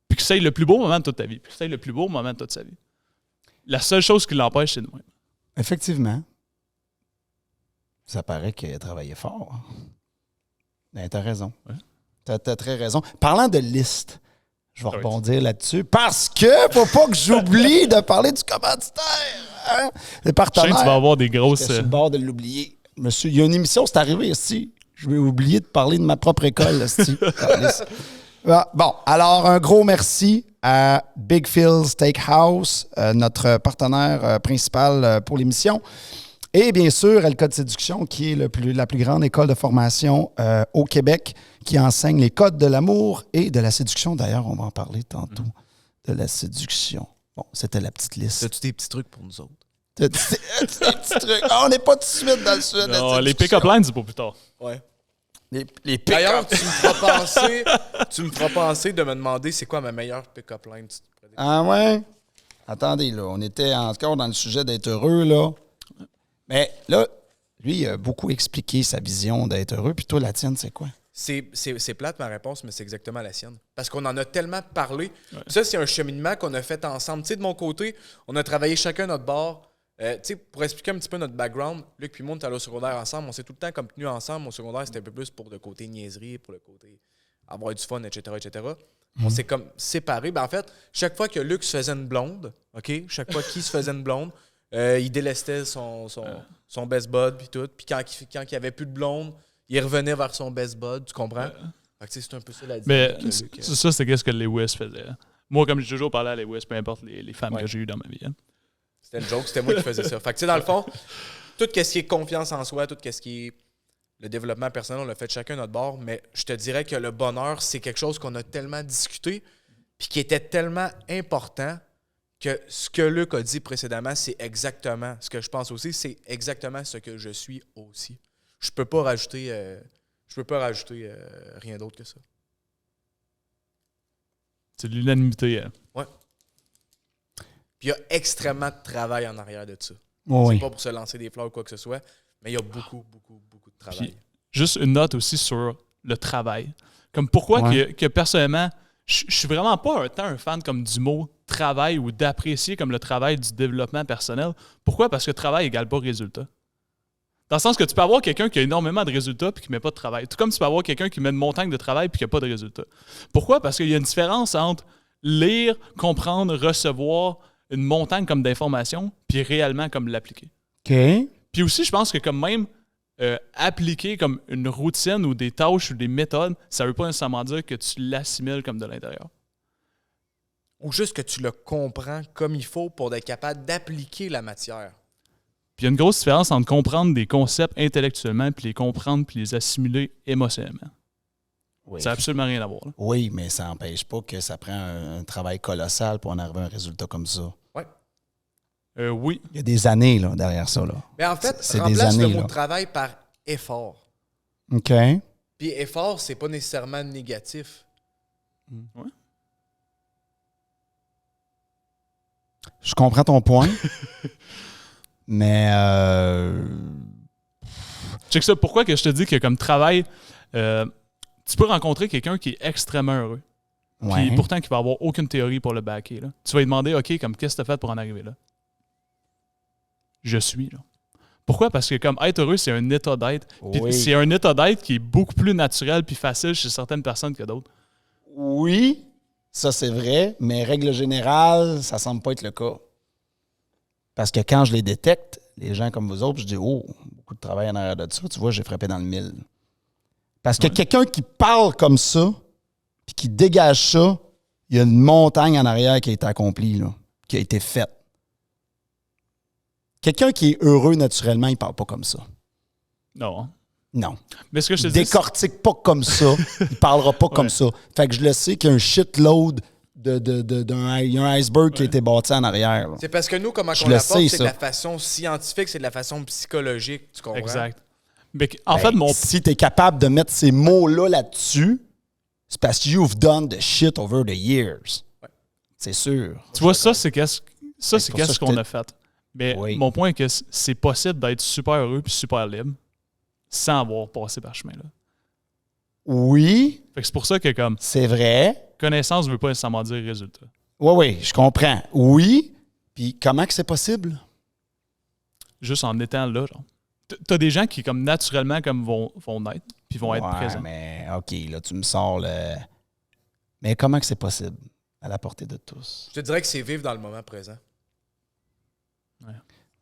Puis que ça ait le plus beau moment de toute ta vie. Puis que ça ait le plus beau moment de toute sa vie. La seule chose qui l'empêche, c'est de moi. Effectivement. Ça paraît qu'il a travaillé fort. Ben, t'as raison. Ouais. T'as très raison. Parlant de liste, je vais rebondir là-dessus parce que faut pas que j'oublie de parler du commanditaire. Hein? Les Je sais partenaires. que tu vas avoir des grosses... J'étais sur le bord de l'oublier. Monsieur, il y a une émission, c'est arrivé ici. Je vais oublier de parler de ma propre école, ici. Bon, alors un gros merci à Big Phil Steakhouse, notre partenaire principal pour l'émission. Et bien sûr, El Code Séduction, qui est la plus grande école de formation au Québec, qui enseigne les codes de l'amour et de la séduction. D'ailleurs, on va en parler tantôt, de la séduction. Bon, c'était la petite liste. As-tu des petits trucs pour nous autres? Des petits trucs. Ah, on n'est pas tout de suite dans le sujet de la Non, les séduction. pick-up lines, c'est pour plus tard. Ouais. Les D'ailleurs, pick-up. tu me feras penser de me demander c'est quoi ma meilleure pick-up line. Ah ouais? Attendez, là, on était encore dans le sujet d'être heureux, là. Mais là, lui, il a beaucoup expliqué sa vision d'être heureux. Puis toi, la tienne, c'est quoi? C'est plate ma réponse, mais c'est exactement la sienne. Parce qu'on en a tellement parlé. Ouais. Ça, c'est un cheminement qu'on a fait ensemble. Tu sais, de mon côté, on a travaillé chacun notre bord. Tu sais, pour expliquer un petit peu notre background, Luc puis moi, on est allés au secondaire ensemble. On s'est tout le temps comme tenus ensemble. Au secondaire, c'était un peu plus pour le côté niaiserie, pour le côté avoir du fun, etc., etc. On s'est comme séparés. Ben, en fait, chaque fois que Luc se faisait une blonde, OK? Chaque fois qu'il se faisait une blonde, il délestait son best bud puis tout. Puis quand il n'y avait plus de blonde, il revenait vers son best bud, tu comprends? Fait que c'est un peu ça la différence. Mais ça, c'est ce que Lewis faisait. Moi, comme j'ai toujours parlé à Lewis, peu importe les femmes que j'ai eues dans ma vie. Hein. C'était une joke, c'était moi qui faisais ça. Fait que tu sais, dans le fond, tout ce qui est confiance en soi, tout ce qui est le développement personnel, on l'a fait chacun notre bord, mais je te dirais que le bonheur, c'est quelque chose qu'on a tellement discuté puis qui était tellement important que ce que Luc a dit précédemment, c'est exactement ce que je pense aussi, c'est exactement ce que je suis aussi. Je peux pas rajouter rien d'autre que ça. C'est de l'unanimité. Hein. Ouais. Puis il y a extrêmement de travail en arrière de ça. Oui. C'est pas pour se lancer des fleurs ou quoi que ce soit, mais il y a beaucoup de travail. Puis, juste une note aussi sur le travail. Comme pourquoi que personnellement, je suis vraiment pas tant un fan comme du mot travail ou d'apprécier comme le travail du développement personnel. Pourquoi? Parce que travail égale pas résultat. Dans le sens que tu peux avoir quelqu'un qui a énormément de résultats et qui ne met pas de travail. Tout comme tu peux avoir quelqu'un qui met une montagne de travail et qui n'a pas de résultats. Pourquoi? Parce qu'il y a une différence entre lire, comprendre, recevoir une montagne comme d'informations puis réellement comme l'appliquer. OK. Puis aussi, je pense que comme même appliquer comme une routine ou des tâches ou des méthodes, ça ne veut pas nécessairement dire que tu l'assimiles comme de l'intérieur. Ou juste que tu le comprends comme il faut pour être capable d'appliquer la matière. Puis il y a une grosse différence entre comprendre des concepts intellectuellement puis les comprendre puis les assimiler émotionnellement. Oui. Ça n'a absolument rien à voir. Là. Oui, mais ça n'empêche pas que ça prend un travail colossal pour en arriver à un résultat comme ça. Ouais. Oui. Il y a des années là, derrière ça. Là. Mais en fait, c'est remplace des années, le mot là. travail par effort. OK. Puis effort, c'est pas nécessairement négatif. Ouais. Je comprends ton point. Mais Check ça. Pourquoi que je te dis que comme travail, tu peux rencontrer quelqu'un qui est extrêmement heureux. ouais. Puis pourtant qui va avoir aucune théorie pour le backer. Là. Tu vas lui demander, OK, comme qu'est-ce que tu as fait pour en arriver là? Je suis là. Pourquoi? Parce que comme être heureux, c'est un état d'être. Puis Oui. c'est un état d'être qui est beaucoup plus naturel puis facile chez certaines personnes que d'autres. Oui, ça c'est vrai, mais règle générale, ça semble pas être le cas. Parce que quand je les détecte, les gens comme vous autres, je dis, oh, beaucoup de travail en arrière de ça. Tu vois, j'ai frappé dans le mille. Parce que quelqu'un qui parle comme ça, puis qui dégage ça, il y a une montagne en arrière qui a été accomplie, là, qui a été faite. Quelqu'un qui est heureux naturellement, il parle pas comme ça. Non. Non. Mais ce que je te Il dis, décortique pas comme ça. Il parlera pas comme ça. Fait que je le sais qu'il y a un shitload d'un iceberg qui a été bâti en arrière. Là. C'est parce que nous, comment Je on le l'apporte, sais, c'est ça. de la façon scientifique, c'est de la façon psychologique, tu comprends? exact. Mais en fait, Si tu es capable de mettre ces mots-là là-dessus, c'est parce que you've done the shit over the years. Ouais. C'est sûr. tu vois, ça, c'est qu'est-ce pour ça qu'on que a fait. Mais Oui. mon point est que c'est possible d'être super heureux puis super libre sans avoir passé par ce chemin-là. Oui, Fait que c'est pour ça que comme c'est vrai. connaissance ne veut pas nécessairement dire résultat. Oui, je comprends. Oui, puis comment que c'est possible? Juste en étant là, genre. T'as des gens qui, comme naturellement, comme vont naître puis vont être Ouais, présents. mais OK, là, tu me sors le... Mais comment que c'est possible? À la portée de tous. Je te dirais que c'est vivre dans le moment présent.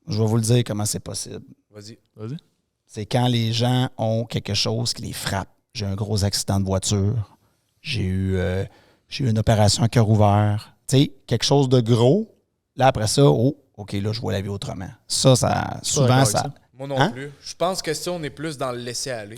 Je vais vous le dire comment c'est possible. Vas-y. Vas-y. C'est quand les gens ont quelque chose qui les frappe. J'ai eu un gros accident de voiture. J'ai eu une opération à cœur ouvert. Tu sais, quelque chose de gros. Là, après ça, OK, là, je vois la vie autrement. Ça, souvent, d'accord ça... avec ça. Moi non Hein? plus. Je pense que si on est plus dans le laisser aller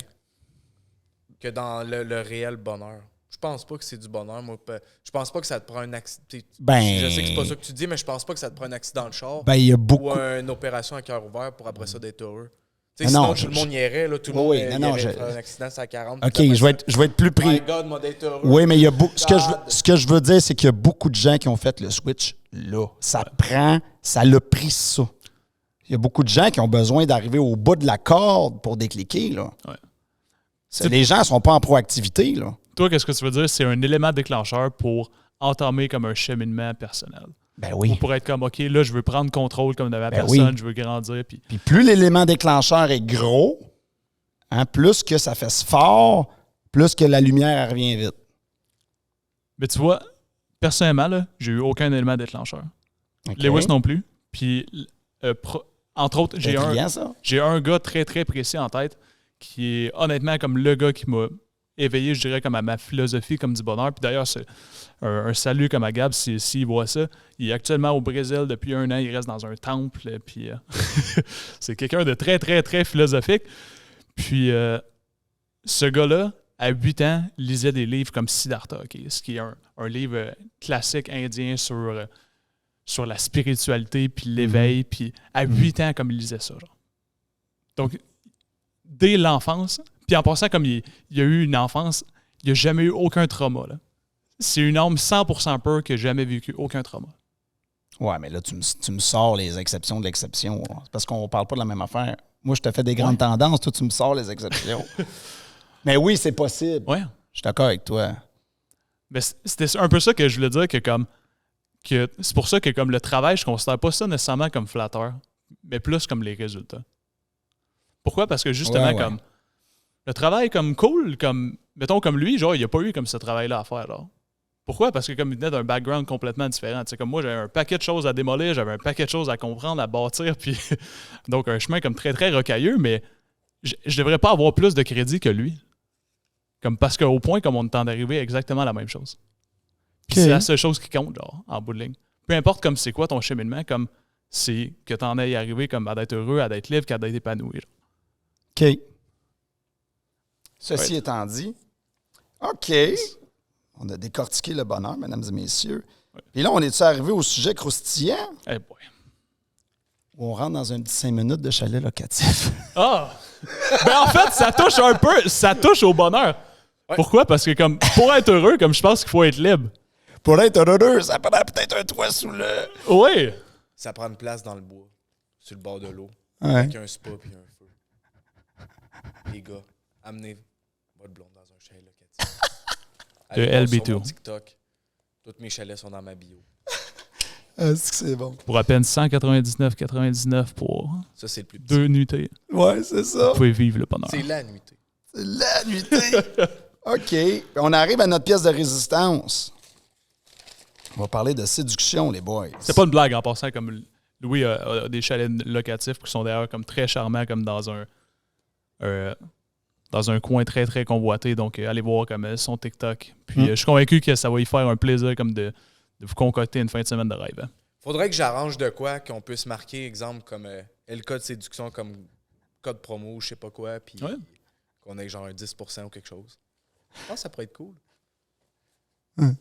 que dans le réel bonheur. Je pense pas que c'est du bonheur. Moi, je pense pas que ça te prend un accident. Ben- Je sais que c'est pas ça que tu dis, mais je pense pas que ça te prend un accident de char Ben, il y a ou beaucoup... une opération à cœur ouvert pour après ça d'être heureux. Tu Ah sais, non, sinon, tout le monde y irait. Là, tout le monde Oui, y non, irait je- faire un accident, c'est à 40. OK, puis après je vais être plus ça, My pris. God, moi d'être heureux. Oui, mais il y a God. ce que je veux dire, c'est qu'il y a beaucoup de gens qui ont fait le switch là. Ça l'a pris ça. Il y a beaucoup de gens qui ont besoin d'arriver au bout de la corde pour décliquer, là. Ouais. Les gens ne sont pas en proactivité, là. Toi, qu'est-ce que tu veux dire? C'est un élément déclencheur pour entamer comme un cheminement personnel. Ben Ou oui. pour être comme, OK, là, je veux prendre contrôle comme de ma Ben personne, oui. je veux grandir. Puis Puis plus l'élément déclencheur est gros, hein, plus que ça fait fort, plus que la lumière elle revient vite. Mais tu vois, personnellement, là, j'ai eu aucun élément déclencheur. OK? Lewis non plus. Puis, entre autres, C'est brillant, ça. j'ai un gars très, très précis en tête qui est honnêtement comme le gars qui m'a éveillé, je dirais, comme à ma philosophie comme du bonheur. Puis d'ailleurs, c'est un salut comme à Gab s'il voit ça. Il est actuellement au Brésil depuis 1 an. Il reste dans un temple. Puis c'est quelqu'un de très, très, très philosophique. Puis ce gars-là, à 8 ans, lisait des livres comme Siddhartha, ce qui est un livre classique indien sur la spiritualité puis l'éveil. Puis à 8 ans, comme il lisait ça. Genre. Donc, dès l'enfance, puis en passant, comme il a eu une enfance, il n'a jamais eu aucun trauma. Là. C'est une âme 100% pure qui n'a jamais vécu aucun trauma. Ouais, mais là, tu me sors les exceptions de l'exception. C'est parce qu'on ne parle pas de la même affaire. Moi, je te fais des grandes tendances, toi, tu me sors les exceptions. Mais oui, c'est possible. Ouais. Je suis d'accord avec toi. Mais c'était un peu ça que je voulais dire, que c'est pour ça que comme le travail, je ne considère pas ça nécessairement comme flatteur, mais plus comme les résultats. Pourquoi? Parce que justement, Ouais. comme le travail comme cool, comme mettons comme lui, genre, il n'y a pas eu comme ce travail-là à faire. Là. Pourquoi? Parce que comme il venait d'un background complètement différent. Tu sais, comme moi, j'avais un paquet de choses à démolir, j'avais un paquet de choses à comprendre, à bâtir, puis donc un chemin comme très, très rocailleux, mais je devrais pas avoir plus de crédit que lui. Comme parce qu'au point, comme on est en d'arriver exactement la même chose. Puis Ok. c'est la seule chose qui compte, genre, en bout de ligne. Peu importe comme c'est quoi ton cheminement, comme c'est que tu en aies arrivé comme à d'être heureux, à d'être libre, qu'à d'être épanoui. Genre. OK. Ceci étant dit, OK. On a décortiqué le bonheur, mesdames et messieurs. Puis là, on est-tu arrivé au sujet croustillant Eh boy. où on rentre dans un petit 5 minutes de chalet locatif? Ah! Ben en fait, ça touche au bonheur. Ouais. Pourquoi? Parce que comme pour être heureux, comme je pense qu'il faut être libre. Pour être heureux, ça prend peut-être un toit sous le... Oui! Ça prend une place dans le bois, sur le bord de l'eau, Ouais. avec un spa puis un feu. Les gars, amenez votre blonde dans un chalet locatif. Allez voir LB2. sur mon TikTok. Tous mes chalets sont dans ma bio. Est-ce que c'est bon? Pour à peine 199,99 pour Ça, c'est le plus petit. 2 nuitées. Ouais, c'est ça. Vous pouvez vivre le bonheur. C'est la nuitée. C'est la nuitée. OK. On arrive à notre pièce de résistance. On va parler de séduction, les boys. C'est pas une blague en passant, comme Louis a des chalets locatifs qui sont d'ailleurs comme très charmants, comme dans un coin très très convoité. Donc allez voir comme son TikTok. Puis je suis convaincu que ça va y faire un plaisir comme de vous concocter une fin de semaine de rêve. Hein. Faudrait que j'arrange de quoi qu'on puisse marquer, exemple, comme le code séduction comme code promo, je sais pas quoi, puis Ouais. qu'on ait genre un 10% ou quelque chose. Je pense que ça pourrait être cool.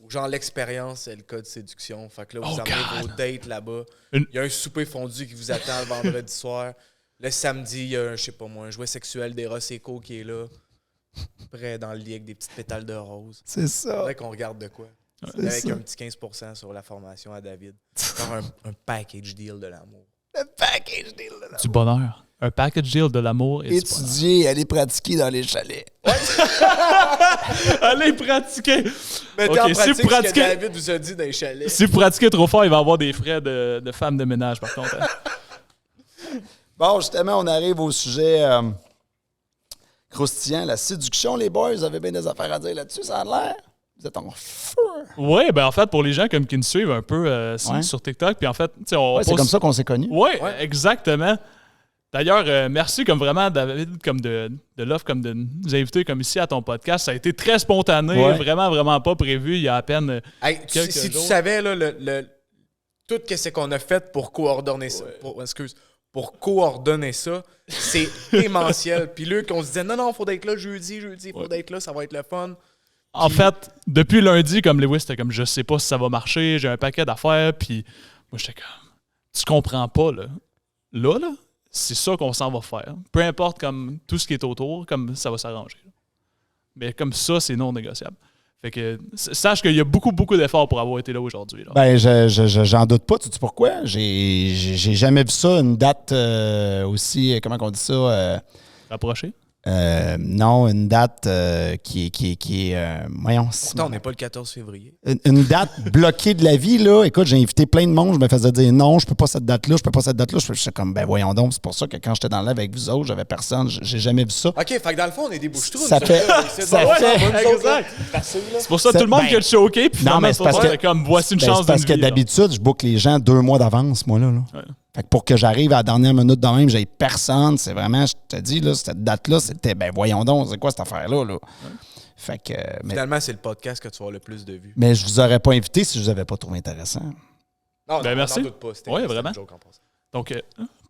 Ou genre l'expérience, c'est le code séduction. Fait que là, vous Oh, amenez God. vos dates là-bas. Une- Il y a un souper fondu qui vous attend le vendredi soir. Le samedi, il y a un, je sais pas moi, un jouet sexuel d'Eros Eco qui est là. Prêt dans le lit avec des petites pétales de rose. C'est ça. Faudrait qu'on regarde de quoi. C'est Avec ça. un petit 15% sur la formation à David. Faire un package deal de l'amour. Le package deal de Du bonheur. Un package deal de l'amour et du bonheur. étudier, aller pratiquer dans les chalets. Allez pratiquer! Mettez Ok, en si pratique vous ce que pratiquez- David vous a dit dans les chalets. Si vous pratiquez trop fort, il va y avoir des frais de femme de ménage, par contre. Hein. Bon, justement, on arrive au sujet croustillant, la séduction, les boys. Vous avez bien des affaires à dire là-dessus, ça a l'air. Vous êtes en feu. Oui, ben en fait, pour les gens comme qui nous suivent un peu Ouais. sur TikTok, puis en fait, tu sais, on Ouais, c'est pose- comme ça qu'on s'est connus. Oui, exactement. D'ailleurs, merci comme vraiment, David, comme de l'offre, comme de nous inviter comme ici à ton podcast. Ça a été très spontané, Ouais. vraiment, vraiment pas prévu. Il y a à peine Hey, quelques si tu jours. savais là, tout ce qu'on a fait pour coordonner ça, pour coordonner ça, c'est démentiel. Puis là, qu'on se disait, non, faut être là jeudi, faut être là, ça va être le fun. En fait, depuis lundi, comme Lewis, c'était comme je sais pas si ça va marcher, j'ai un paquet d'affaires, puis moi j'étais comme tu comprends pas là. Là, c'est ça qu'on s'en va faire. Peu importe comme tout ce qui est autour, comme ça va s'arranger. Mais comme ça, c'est non négociable. Fait que sache qu'il y a beaucoup, beaucoup d'efforts pour avoir été là aujourd'hui. Là. Ben, j'en doute pas. Tu sais pourquoi? J'ai jamais vu ça, une date aussi, comment on dit ça? Rapproché. Non, une date qui est voyons, Pourtant, on n'est pas le 14 février. une date bloquée de la vie, là. Écoute, j'ai invité plein de monde, je me faisais dire non, je peux pas cette date-là, je peux pas cette date-là. Je suis comme, ben voyons donc, c'est pour ça que quand j'étais dans le live avec vous autres, j'avais personne, j'ai jamais vu ça. OK, fait que dans le fond, on est des bouches-trous. Ça fait- Exact. C'est pour ça que Ça- tout le monde ben- qui a choqué, puis Non, mais finalement, c'est parce c'est que- comme voici une Ben, chance c'est parce d'une que vie, là. d'habitude, je book les gens 2 mois d'avance, moi, là. Ouais. Fait que pour que j'arrive à la dernière minute de même, j'ai personne. C'est vraiment, je te dis, là, cette date-là, c'était, ben voyons donc, c'est quoi cette affaire-là, là? Fait que, Finalement, c'est le podcast que tu vas avoir le plus de vues. mais je vous aurais pas invité si je vous avais pas trouvé intéressant. Non, Ben, non, merci. n'en doute pas. C'était Ouais, c'était vraiment. une joke en passant. Donc,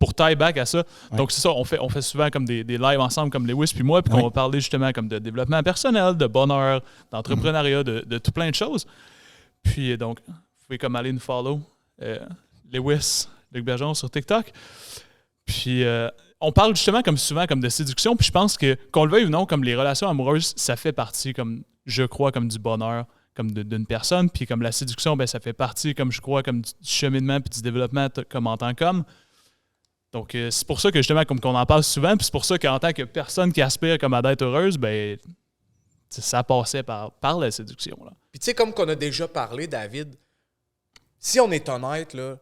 pour tie back à ça, donc c'est ça, on fait souvent comme des lives ensemble, comme Lewis puis moi, puis Oui. qu'on va parler justement comme de développement personnel, de bonheur, d'entrepreneuriat, de tout plein de choses. Puis donc, vous pouvez comme aller nous follow, Lewis, Luc Bergeron sur TikTok. Puis on parle justement comme souvent comme de séduction, puis je pense que, qu'on le veuille ou non, comme les relations amoureuses, ça fait partie comme, je crois, comme du bonheur comme d'une personne, puis comme la séduction, ben ça fait partie, comme je crois, comme du cheminement puis du développement comme en tant qu'homme. Donc, c'est pour ça que justement, comme qu'on en parle souvent, puis c'est pour ça qu'en tant que personne qui aspire comme à d'être heureuse, ben ça passait par la séduction. Là. Puis tu sais, comme qu'on a déjà parlé, David, si on est honnête, là,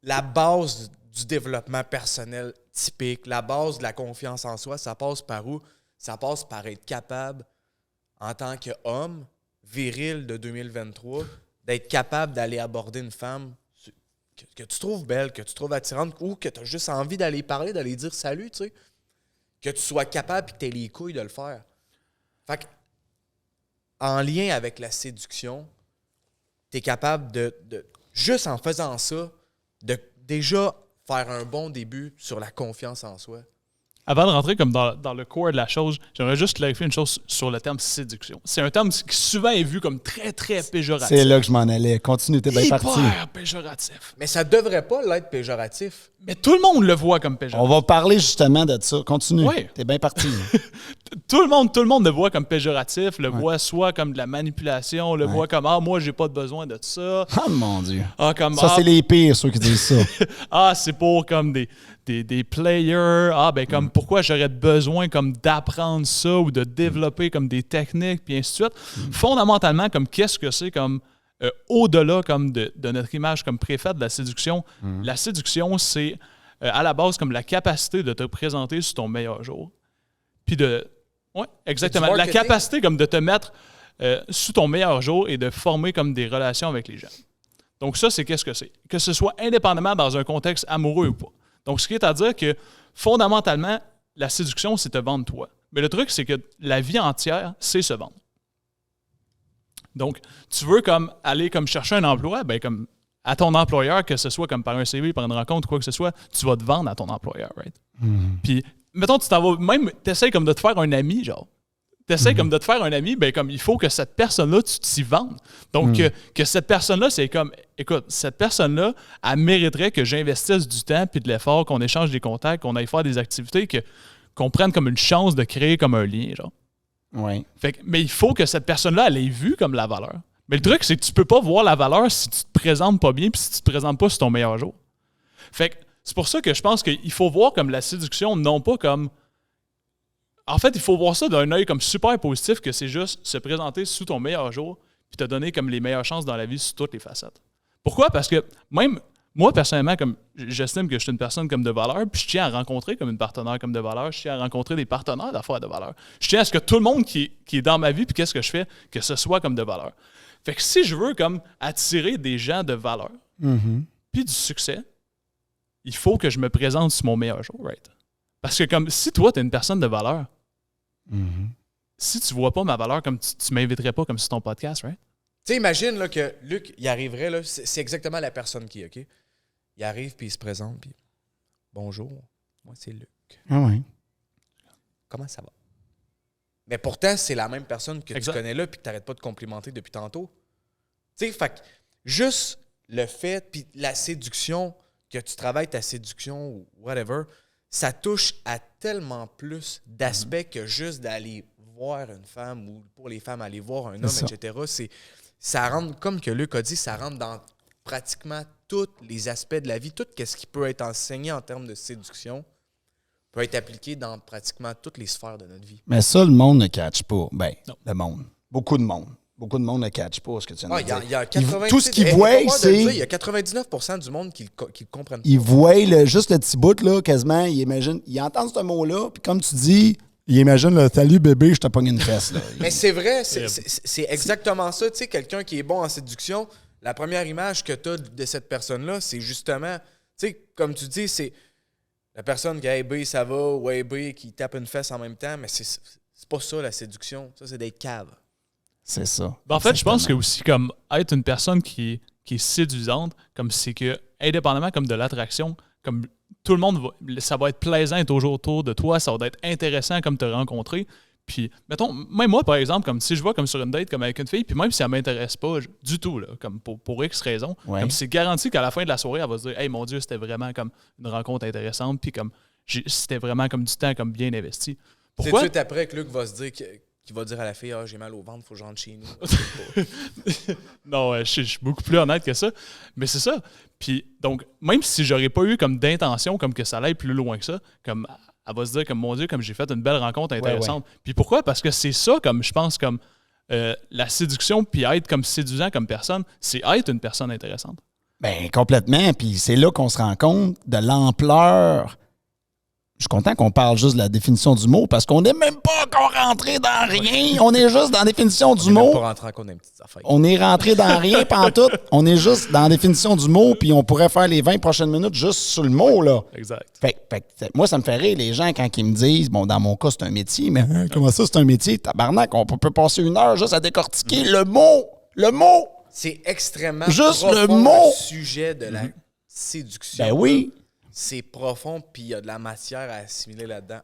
la base du développement personnel typique, la base de la confiance en soi, ça passe par où? Ça passe par être capable, en tant qu'homme viril de 2023, d'être capable d'aller aborder une femme que tu trouves belle, que tu trouves attirante, ou que tu as juste envie d'aller parler, d'aller dire salut, tu sais. Que tu sois capable et que tu aies les couilles de le faire. Fait que, en lien avec la séduction, tu es capable de, juste en faisant ça, de déjà faire un bon début sur la confiance en soi. Avant de rentrer comme dans le core de la chose, j'aimerais juste clarifier une chose sur le terme séduction. C'est un terme qui souvent est vu comme très, très péjoratif. C'est là que je m'en allais. Continue, t'es bien parti. Hyper péjoratif. Mais ça devrait pas l'être péjoratif. Mais tout le monde le voit comme On péjoratif. va parler justement de ça. Continue. Oui. T'es bien parti. Tout le monde le voit comme péjoratif, le voit soit comme de la manipulation, le voit comme « Ah, moi, j'ai pas besoin de ça. Oh mon Dieu. » Ah, comme Ça, c'est les pires, ceux qui disent ça. Ah, c'est pour comme des players. Ah, ben comme pourquoi j'aurais besoin comme d'apprendre ça ou de développer comme des techniques, puis ainsi de suite. Fondamentalement, comme qu'est-ce que c'est comme au-delà comme de notre image comme préfaite de la séduction. La séduction, c'est à la base comme la capacité de te présenter sur ton meilleur jour. Puis exactement. La marketing. capacité comme de te mettre sous ton meilleur jour et de former comme des relations avec les gens. Donc ça, c'est qu'est-ce que c'est? Que ce soit indépendamment dans un contexte amoureux ou pas. Donc ce qui est à dire que fondamentalement, la séduction, c'est te vendre toi. Mais le truc, c'est que la vie entière, c'est se vendre. Donc, tu veux comme aller comme chercher un emploi, ben comme à ton employeur, que ce soit comme par un CV, par une rencontre, quoi que ce soit, tu vas te vendre à ton employeur, right? Puis, mettons, tu t'en vas, même, t'essayes comme de te faire un ami, genre. T'essayes comme de te faire un ami, ben comme il faut que cette personne-là, tu t'y vendes. Donc, que cette personne-là, c'est comme, écoute, cette personne-là, elle mériterait que j'investisse du temps puis de l'effort, qu'on échange des contacts, qu'on aille faire des activités, qu'on prenne comme une chance de créer comme un lien, genre. Oui. Fait que, mais il faut que cette personne-là, elle ait vu comme la valeur. Mais le truc, c'est que tu peux pas voir la valeur si tu te présentes pas bien puis si tu te présentes pas sur ton meilleur jour. Fait que C'est pour ça que je pense qu'il faut voir comme la séduction, non pas comme... En fait, il faut voir ça d'un œil comme super positif, que c'est juste se présenter sous ton meilleur jour puis te donner comme les meilleures chances dans la vie sur toutes les facettes. Pourquoi? Parce que même moi, personnellement, comme j'estime que je suis une personne comme de valeur, puis je tiens à rencontrer comme une partenaire comme de valeur, je tiens à rencontrer des partenaires d'affaires de valeur. Je tiens à ce que tout le monde qui est dans ma vie, puis qu'est-ce que je fais, que ce soit comme de valeur. Fait que si je veux comme attirer des gens de valeur, puis du succès, il faut que je me présente sur mon meilleur jour, right? Parce que comme si toi, tu es une personne de valeur, si tu vois pas ma valeur, comme tu m'inviterais pas comme sur ton podcast, right? Tu sais, imagine là, que Luc, il arriverait, là, c'est exactement la personne qui est, OK? Il arrive, puis il se présente, puis bonjour, moi c'est Luc. Ah ouais. Comment ça va? Mais pourtant, c'est la même personne que Exact. tu connais là, puis que tu n'arrêtes pas de complimenter depuis tantôt. Tu sais, fait que juste le fait, puis la séduction, que tu travailles ta séduction ou whatever, ça touche à tellement plus d'aspects que juste d'aller voir une femme ou pour les femmes, aller voir un homme, ça. etc. Ça rentre, comme que Luc a dit, ça rentre dans pratiquement tous les aspects de la vie. Tout ce qui peut être enseigné en termes de séduction peut être appliqué dans pratiquement toutes les sphères de notre vie. Mais ça, le monde ne catch pas. Ben, Non. le monde. Beaucoup de monde. Beaucoup de monde ne catch pas ce que tu viens de dire. Il y a 80, Tout ce qu'ils faut voient, pas de le dire, il y c'est... a 99% du monde qui le comprennent pas. Ils voient juste le petit bout, là, quasiment. Ils imaginent... Ils entendent ce mot-là, puis comme tu dis, ils imaginent le « Salut bébé, je te pogne une fesse ». Mais c'est vrai, c'est exactement ça. Tu sais, quelqu'un qui est bon en séduction, la première image que tu as de cette personne-là, c'est justement, tu sais, comme tu dis, c'est la personne qui « Hey B, ça va » ou « Hey B » qui tape une fesse en même temps, mais c'est pas ça la séduction. Ça, c'est des caves. C'est ça. Ben, en fait, je pense que aussi comme être une personne qui est séduisante, comme c'est que, indépendamment comme de l'attraction, comme tout le monde, ça va être plaisant d'être toujours autour de toi, ça va être intéressant comme te rencontrer. Puis, mettons, même moi, par exemple, comme si je vois comme sur une date comme avec une fille, puis même si elle m'intéresse pas du tout, là, comme pour X raisons, Ouais. comme c'est garanti qu'à la fin de la soirée, elle va se dire « Hey, mon Dieu, c'était vraiment comme une rencontre intéressante, puis comme c'était vraiment comme du temps comme bien investi. » C'est tout Pourquoi? de suite après que Luc va se dire qu'il va dire à la fille « Ah, j'ai mal au ventre, faut que je rentre chez nous. » Non, je suis beaucoup plus honnête que ça. Mais c'est ça. Puis, donc, même si j'aurais pas eu comme d'intention, comme que ça aille plus loin que ça, comme elle va se dire comme mon Dieu, comme j'ai fait une belle rencontre intéressante. Puis pourquoi? Parce que c'est ça, comme je pense, comme la séduction, puis être comme séduisant comme personne, c'est être une personne intéressante. Ben complètement. Puis c'est là qu'on se rend compte de l'ampleur. Je suis content qu'on parle juste de la définition du mot parce qu'on n'est même pas encore rentré dans rien. On est juste dans la définition du On est même mot. pas rentré en compte des petites affaires. On est rentré dans rien pantoute. On est juste dans la définition du mot, puis on pourrait faire les 20 prochaines minutes juste sur le mot, là. Exact. Fait que, moi, ça me fait rire, les gens, quand ils me disent, bon, dans mon cas, c'est un métier, mais comment ça, c'est un métier? Tabarnak, on peut passer une heure juste à décortiquer le mot. Le mot! C'est extrêmement Juste profond, le mot. sujet de la séduction. Ben oui. C'est profond, puis il y a de la matière à assimiler là-dedans.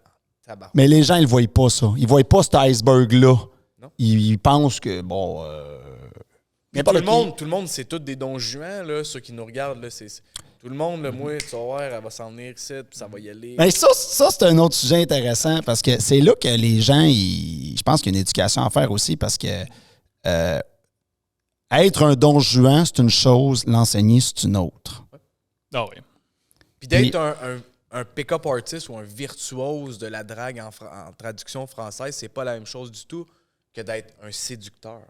Tabarnak. Mais les gens, ils ne voient pas ça. Ils ne voient pas cet iceberg-là. Non. Ils pensent que, bon... Puis tout le monde, c'est tous des dons juans, là, ceux qui nous regardent. Là, tout le monde, là, moi, tu vas voir, elle va s'en venir ici, puis ça va y aller. Mais ça c'est un autre sujet intéressant parce que c'est là que les gens, je pense qu'il y a une éducation à faire aussi parce que être un don juan, c'est une chose, l'enseigner, c'est une autre. Ah oui. Puis d'être un pick-up artist ou un virtuose de la drague en traduction française, c'est pas la même chose du tout que d'être un séducteur.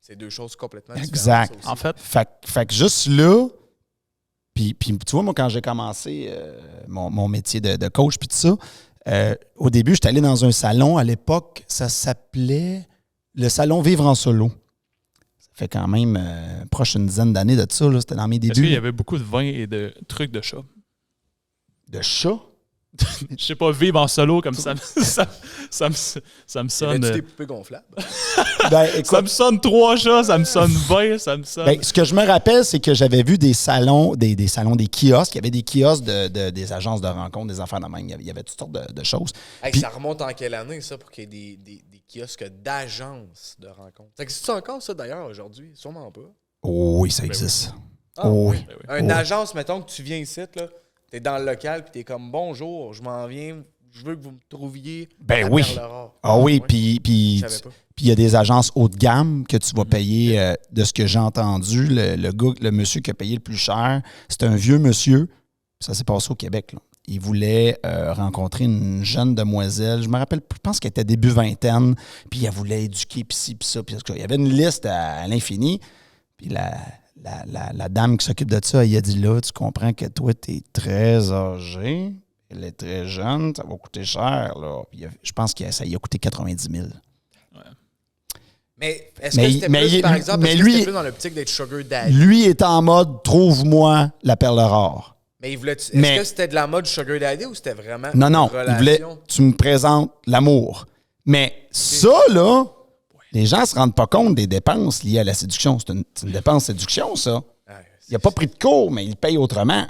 C'est deux choses complètement différentes. Exact. ça aussi. En fait, Fait que juste là, puis tu vois, moi, quand j'ai commencé mon métier de coach, puis tout ça, au début, j'étais allé dans un salon. À l'époque, ça s'appelait le salon Vivre en solo. Ça fait quand même proche d'une dizaine d'années de ça. Là. C'était dans mes parce débuts. qu'il y avait beaucoup de vin et de trucs de chat. De chat? Je sais pas, vivre en solo comme ça me Y sonne. avait-tu des poupées gonflables? Ben, Ça écoute, me sonne 3 chats, ça me sonne 20, ça me sonne. ben, ce que je me rappelle, c'est que j'avais vu des salons, des kiosques. Il y avait des kiosques des agences de rencontres, des affaires de même. Il y avait toutes sortes de choses. Hey, Puis- ça remonte en quelle année, ça, pour qu'il y ait des kiosques d'agences de rencontres? Ça existe encore, ça, d'ailleurs, aujourd'hui? Sûrement pas. Oh, oui, ça existe. Ah, Oh, oui. Ben oui. Une Oh. agence, mettons que tu viens ici, là, t'es dans le local, puis t'es comme « Bonjour, je m'en viens, je veux que vous me trouviez Ben à oui. Perle-Rare. » Ah oui, Ouais. puis Je savais pas. il y a des agences haut de gamme que tu vas payer, de ce que j'ai entendu, le monsieur qui a payé le plus cher, c'est un vieux monsieur, Ça s'est passé au Québec, là. Il voulait rencontrer une jeune demoiselle. Je me rappelle, je pense qu'elle était début vingtaine. Puis elle voulait éduquer, puis ci, puis ça. Puis il y avait une liste à l'infini. Puis la dame qui s'occupe de ça, elle a dit là, tu comprends que toi, tu es très âgé. Elle est très jeune. Ça va coûter cher, là. Puis je pense que ça lui a coûté 90 000. Mais est-ce que c'était plus, par exemple, c'était plus dans l'optique d'être sugar daddy? Lui est en mode « trouve-moi la perle rare ». Mais est-ce que c'était de la mode sugar daddy ou c'était vraiment Non, une il voulait relation? tu me présentes l'amour. Mais ça, là, les gens ne se rendent pas compte des dépenses liées à la séduction. C'est une dépense séduction, ça. Il n'a pas pris de cours, mais il paye autrement.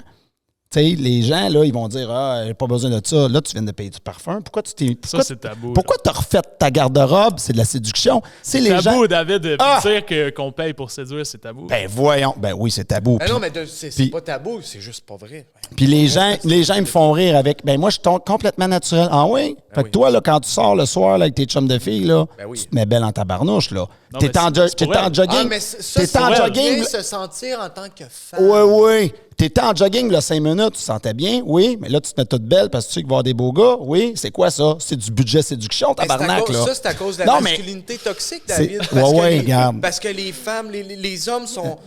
Tu sais, les gens, là, ils vont dire « Ah, j'ai pas besoin de ça. Là, tu viens de payer du parfum. Pourquoi tu t'es... Ça, c'est tabou. Pourquoi tu as refait ta garde-robe? C'est de la séduction. C'est les tabou, gens... David, de dire qu'on paye pour séduire, c'est tabou. Ben voyons. Ben oui, c'est tabou. Ben non, mais c'est pas tabou, c'est juste pas vrai. Puis les gens, ils me font rire avec « Ben moi, je suis complètement naturel. » Ah oui? Fait que toi, là, quand tu sors le soir là, avec tes chums de filles, là, tu te mets belle en tabarnouche, là. T'es en jogging. Ah, mais ça, c'est en jogging. bien se sentir en tant que femme. Oui. T'étais en jogging, là, 5 minutes, tu te sentais bien, oui, mais là, tu te mets toute belle parce que tu sais qu'il va y avoir des beaux gars, oui. C'est quoi ça? C'est du budget séduction, tabarnak, là. Ça, c'est à cause de la masculinité toxique, David. Regarde. Parce que les femmes, les hommes sont...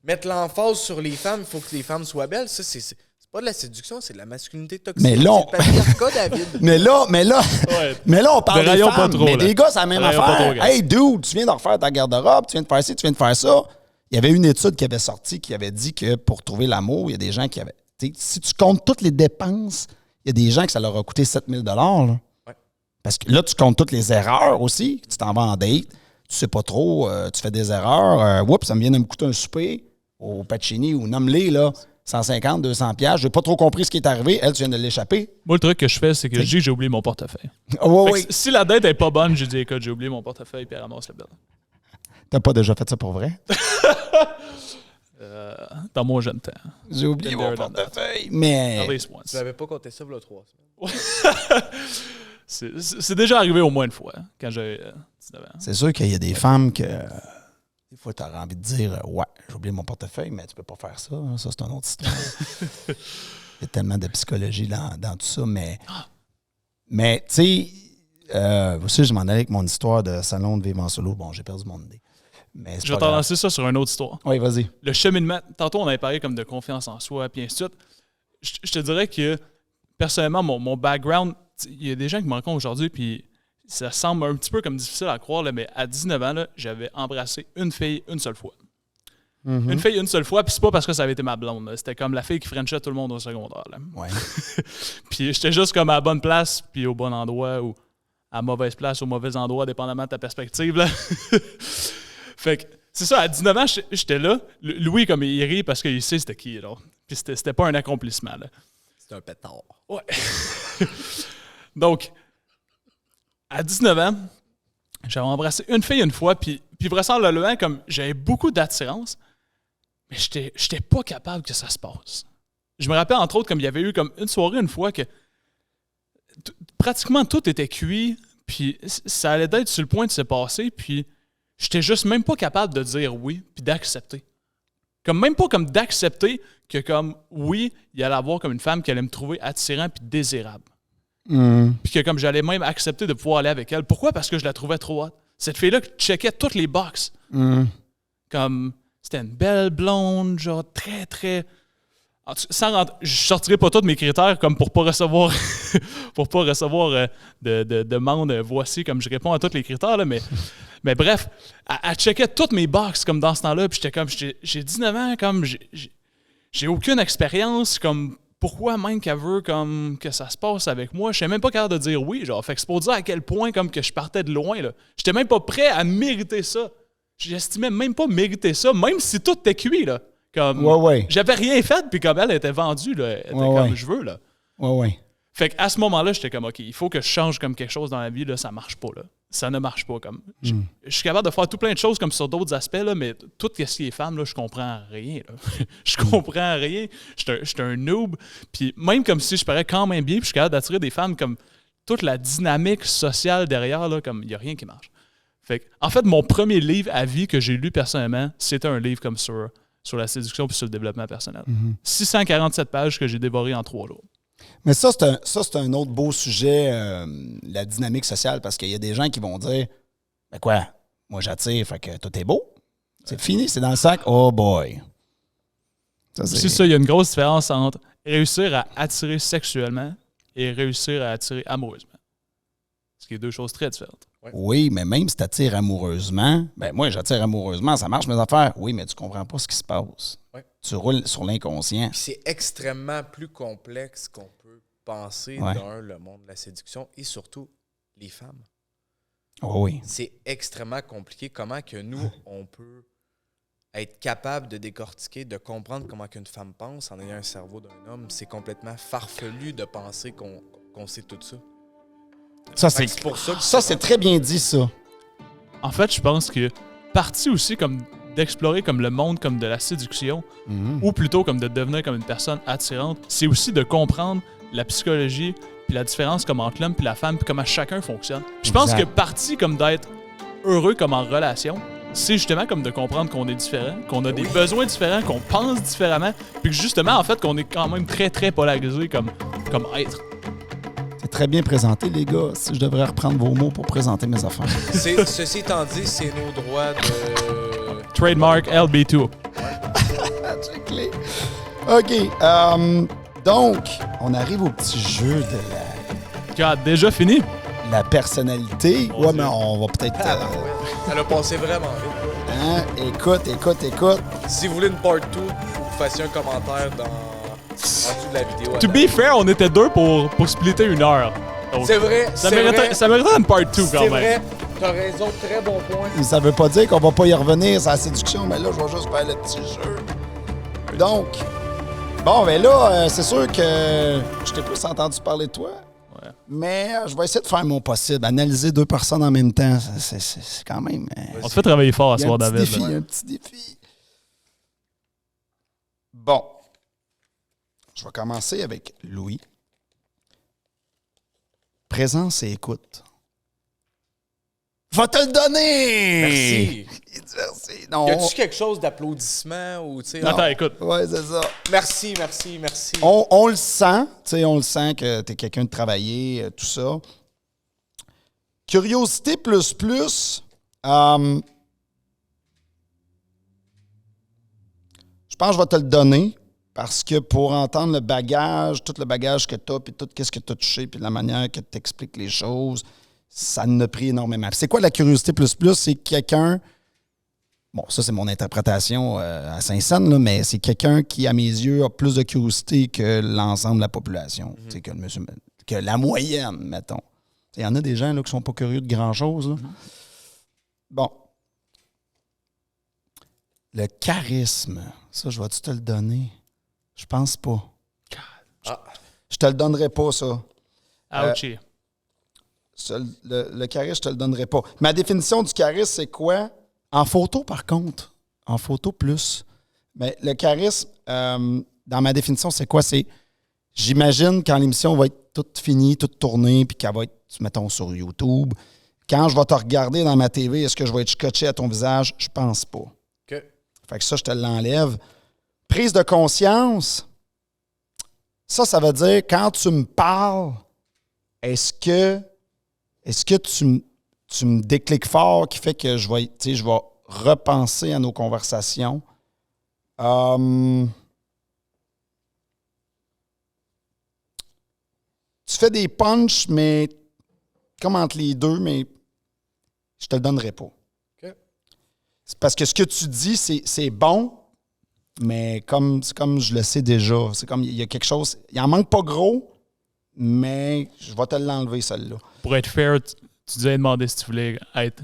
mettent l'emphase sur les femmes, il faut que les femmes soient belles. Ça, c'est pas de la séduction, c'est de la masculinité toxique. Mais là, c'est le patriarcat, David. mais là, on parle des femmes. Trop, mais là. des gars, c'est la même affaire. Hey, dude, tu viens de refaire ta garde-robe, tu viens de faire ci, tu viens de faire ça. Il y avait une étude qui avait sorti qui avait dit que pour trouver l'amour, il y a des gens qui avaient... Si tu comptes toutes les dépenses, il y a des gens que ça leur a coûté 7 000 là. Ouais. Parce que là, tu comptes toutes les erreurs aussi. Tu t'en vas en date, tu sais pas trop, tu fais des erreurs. Oups, ça me vient de me coûter un souper au Pacini ou nomme-les, là. 150, 200 piastres. J'ai pas trop compris ce qui est arrivé. Elle, tu viens de l'échapper. Moi, le truc que je fais, c'est que je dis que j'ai oublié mon portefeuille. Oui. Si la dette est pas bonne, je dis écoute, j'ai oublié mon portefeuille, puis elle ramasse la belle. T'as pas déjà fait ça pour vrai? Dans mon jeune temps. J'ai oublié mon portefeuille, mais... At least once. Tu n'avais pas compté ça il y a 3 semaines. C'est déjà arrivé au moins une fois, quand j'avais 19 ans. C'est sûr qu'il y a des femmes que... Des fois, tu as envie de dire « Ouais, j'ai oublié mon portefeuille, mais tu peux pas faire ça. Ça, c'est une autre histoire. » Il y a tellement de psychologie dans tout ça, mais... Mais, tu sais, aussi, je m'en allais avec mon histoire de salon de vivre en solo. Bon, j'ai perdu mon idée. Mais Je vais t'en lancer ça sur une autre histoire. Oui, vas-y. Le cheminement. Tantôt, on avait parlé comme de confiance en soi, puis ainsi de suite. Je te dirais que, personnellement, mon background, il y a des gens qui me rencontrent aujourd'hui, puis ça semble un petit peu comme difficile à croire, là, mais à 19 ans, là, j'avais embrassé une fille une seule fois. Mm-hmm. Une fille une seule fois, puis c'est pas parce que ça avait été ma blonde. Là. C'était comme la fille qui frenchait tout le monde au secondaire. Là. Ouais. Puis j'étais juste comme à la bonne place, puis au bon endroit, ou à la mauvaise place, au mauvais endroit, dépendamment de ta perspective. Là. Fait que, c'est ça, à 19 ans, j'étais là. Louis, comme il rit parce qu'il sait c'était qui, là. Puis c'était pas un accomplissement, là. C'était un pétard. Ouais. Donc, à 19 ans, j'avais embrassé une fille une fois, puis vraiment, le comme j'avais beaucoup d'attirance, mais j'étais pas capable que ça se passe. Je me rappelle, entre autres, comme il y avait eu comme une soirée une fois que pratiquement tout était cuit, puis ça allait être sur le point de se passer, puis j'étais juste même pas capable de dire oui, puis d'accepter. Comme même pas comme d'accepter que comme oui, il allait avoir comme une femme qui allait me trouver attirant puis désirable. Puis que comme j'allais même accepter de pouvoir aller avec elle. Pourquoi? Parce que je la trouvais trop hot. Cette fille-là checkait toutes les boxes. Comme c'était une belle blonde, genre très, très... Je sortirai pas tous mes critères comme pour pas recevoir de demandes voici comme je réponds à tous les critères, là, mais bref, elle checkait toutes mes boxes comme dans ce temps-là, puis j'étais comme, j'ai 19 ans, comme j'ai aucune expérience, comme pourquoi même qu'elle veut comme que ça se passe avec moi, je suis même pas capable de dire oui, genre, fait que c'est pour dire à quel point comme que je partais de loin, là. J'étais même pas prêt à mériter ça, j'estimais même pas mériter ça, même si tout était cuit, là. Comme, j'avais rien fait, puis comme elle était vendue, là, elle était comme je veux, là. Fait qu'à ce moment-là, j'étais comme, OK, il faut que je change comme quelque chose dans la vie, là, ça marche pas, là. Ça ne marche pas, comme. Je suis capable de faire tout plein de choses comme sur d'autres aspects, là, mais tout ce qui est femme, là, je comprends rien, là. Je comprends rien. J'étais un noob, puis même comme si je parais quand même bien, puis je suis capable d'attirer des femmes, comme toute la dynamique sociale derrière, là, comme il n'y a rien qui marche. Fait que, en fait, mon premier livre à vie que j'ai lu personnellement, c'était un livre comme sur sur la séduction puis sur le développement personnel. Mm-hmm. 647 pages que j'ai dévorées en 3 jours. Mais ça, c'est un autre beau sujet, la dynamique sociale, parce qu'il y a des gens qui vont dire ben quoi, moi j'attire, fait que tout est beau. C'est fini, c'est dans le sac. Oh boy. C'est ça, il y a une grosse différence entre réussir à attirer sexuellement et réussir à attirer amoureusement. Ce qui est deux choses très différentes. Oui, mais même si tu attires amoureusement, ben moi j'attire amoureusement, ça marche mes affaires. Oui, mais tu comprends pas ce qui se passe. Ouais. Tu roules sur l'inconscient. Puis c'est extrêmement plus complexe qu'on peut penser dans le monde de la séduction et surtout les femmes. Oh oui. C'est extrêmement compliqué comment que nous, on peut être capable de décortiquer, de comprendre comment qu'une femme pense en ayant un cerveau d'un homme. C'est complètement farfelu de penser qu'on sait tout ça. Ça, Fait que c'est pour ça que ça, c'est très bien dit, ça. En fait, je pense que partie aussi comme d'explorer comme le monde comme de la séduction, ou plutôt comme de devenir comme une personne attirante, c'est aussi de comprendre la psychologie puis la différence comme entre l'homme puis la femme puis comment chacun fonctionne. Puis je pense Exact. que partie comme d'être heureux comme en relation, c'est justement comme de comprendre qu'on est différent, qu'on a des besoins différents, qu'on pense différemment, puis que justement, en fait, qu'on est quand même très, très polarisé comme être. C'est très bien présenté, les gars. Si je devrais reprendre vos mots pour présenter mes affaires. Ceci étant dit, c'est nos droits de... Trademark LB2. Check-les. OK. Donc, on arrive au petit jeu de Déjà fini? la personnalité. Mon Ouais, Dieu. mais on va peut-être... Elle a passé vraiment vite. hein? Écoute. Si vous voulez une part 2, vous fassiez un commentaire en dessous de la vidéo. To be fair, on était deux pour splitter 1 heure. Donc, C'est vrai, ça c'est méritait, vrai. ça méritait une part 2 quand C'est même. vrai, t'as raison, très bon point. Ça veut pas dire qu'on va pas y revenir sur la séduction, mais là, je vais juste faire le petit jeu. Donc, bon, ben là, c'est sûr que je t'ai plus entendu parler de toi. Ouais. Mais je vais essayer de faire mon possible. Analyser 2 personnes en même temps, c'est quand même... On te fait travailler fort à il y a soir, un petit David. défi, là. il y a un petit défi. Bon. Je vais commencer avec Louis. Présence et écoute. Je vais te le donner! Merci. Il dit merci. Non. Y a-tu quelque chose d'applaudissement ou tu sais? Attends, écoute. Ouais, c'est ça. Merci. On le sent, tu sais, on le sent que tu es quelqu'un de travaillé, tout ça. Curiosité plus, je pense que je vais te le donner parce que pour entendre le bagage, tout le bagage que tu as, puis tout ce que tu as touché, puis la manière que tu expliques les choses, ça en a pris énormément. Puis c'est quoi la curiosité plus? C'est quelqu'un... Bon, ça, c'est mon interprétation à Saint-Saëns, là, mais c'est quelqu'un qui, à mes yeux, a plus de curiosité que l'ensemble de la population. Tu sais, que la moyenne, mettons. Il y en a des gens là, qui ne sont pas curieux de grand-chose. Là. Bon. Le charisme, ça, je vais-tu te le donner? Je pense pas. Je te le donnerai pas, ça. Ouchie. Le charisme, je te le donnerai pas. Ma définition du charisme, c'est quoi? En photo, par contre. En photo, plus. Mais le charisme, dans ma définition, c'est quoi? C'est, j'imagine, quand l'émission va être toute finie, toute tournée, puis qu'elle va être, mettons, sur YouTube, quand je vais te regarder dans ma TV, est-ce que je vais être scotché à ton visage? Je pense pas. OK. Fait que ça, je te l'enlève. Prise de conscience, ça veut dire, quand tu me parles, est-ce que tu me décliques fort qui fait que je vais repenser à nos conversations. Tu fais des punchs, mais comme entre les deux, mais je te le donnerai pas. OK. C'est parce que ce que tu dis, c'est bon, mais c'est comme je le sais déjà. C'est comme il y a quelque chose. Il en manque pas gros, mais je vais te l'enlever, celle-là. Pour être fair, tu nous avais demandé si tu voulais être...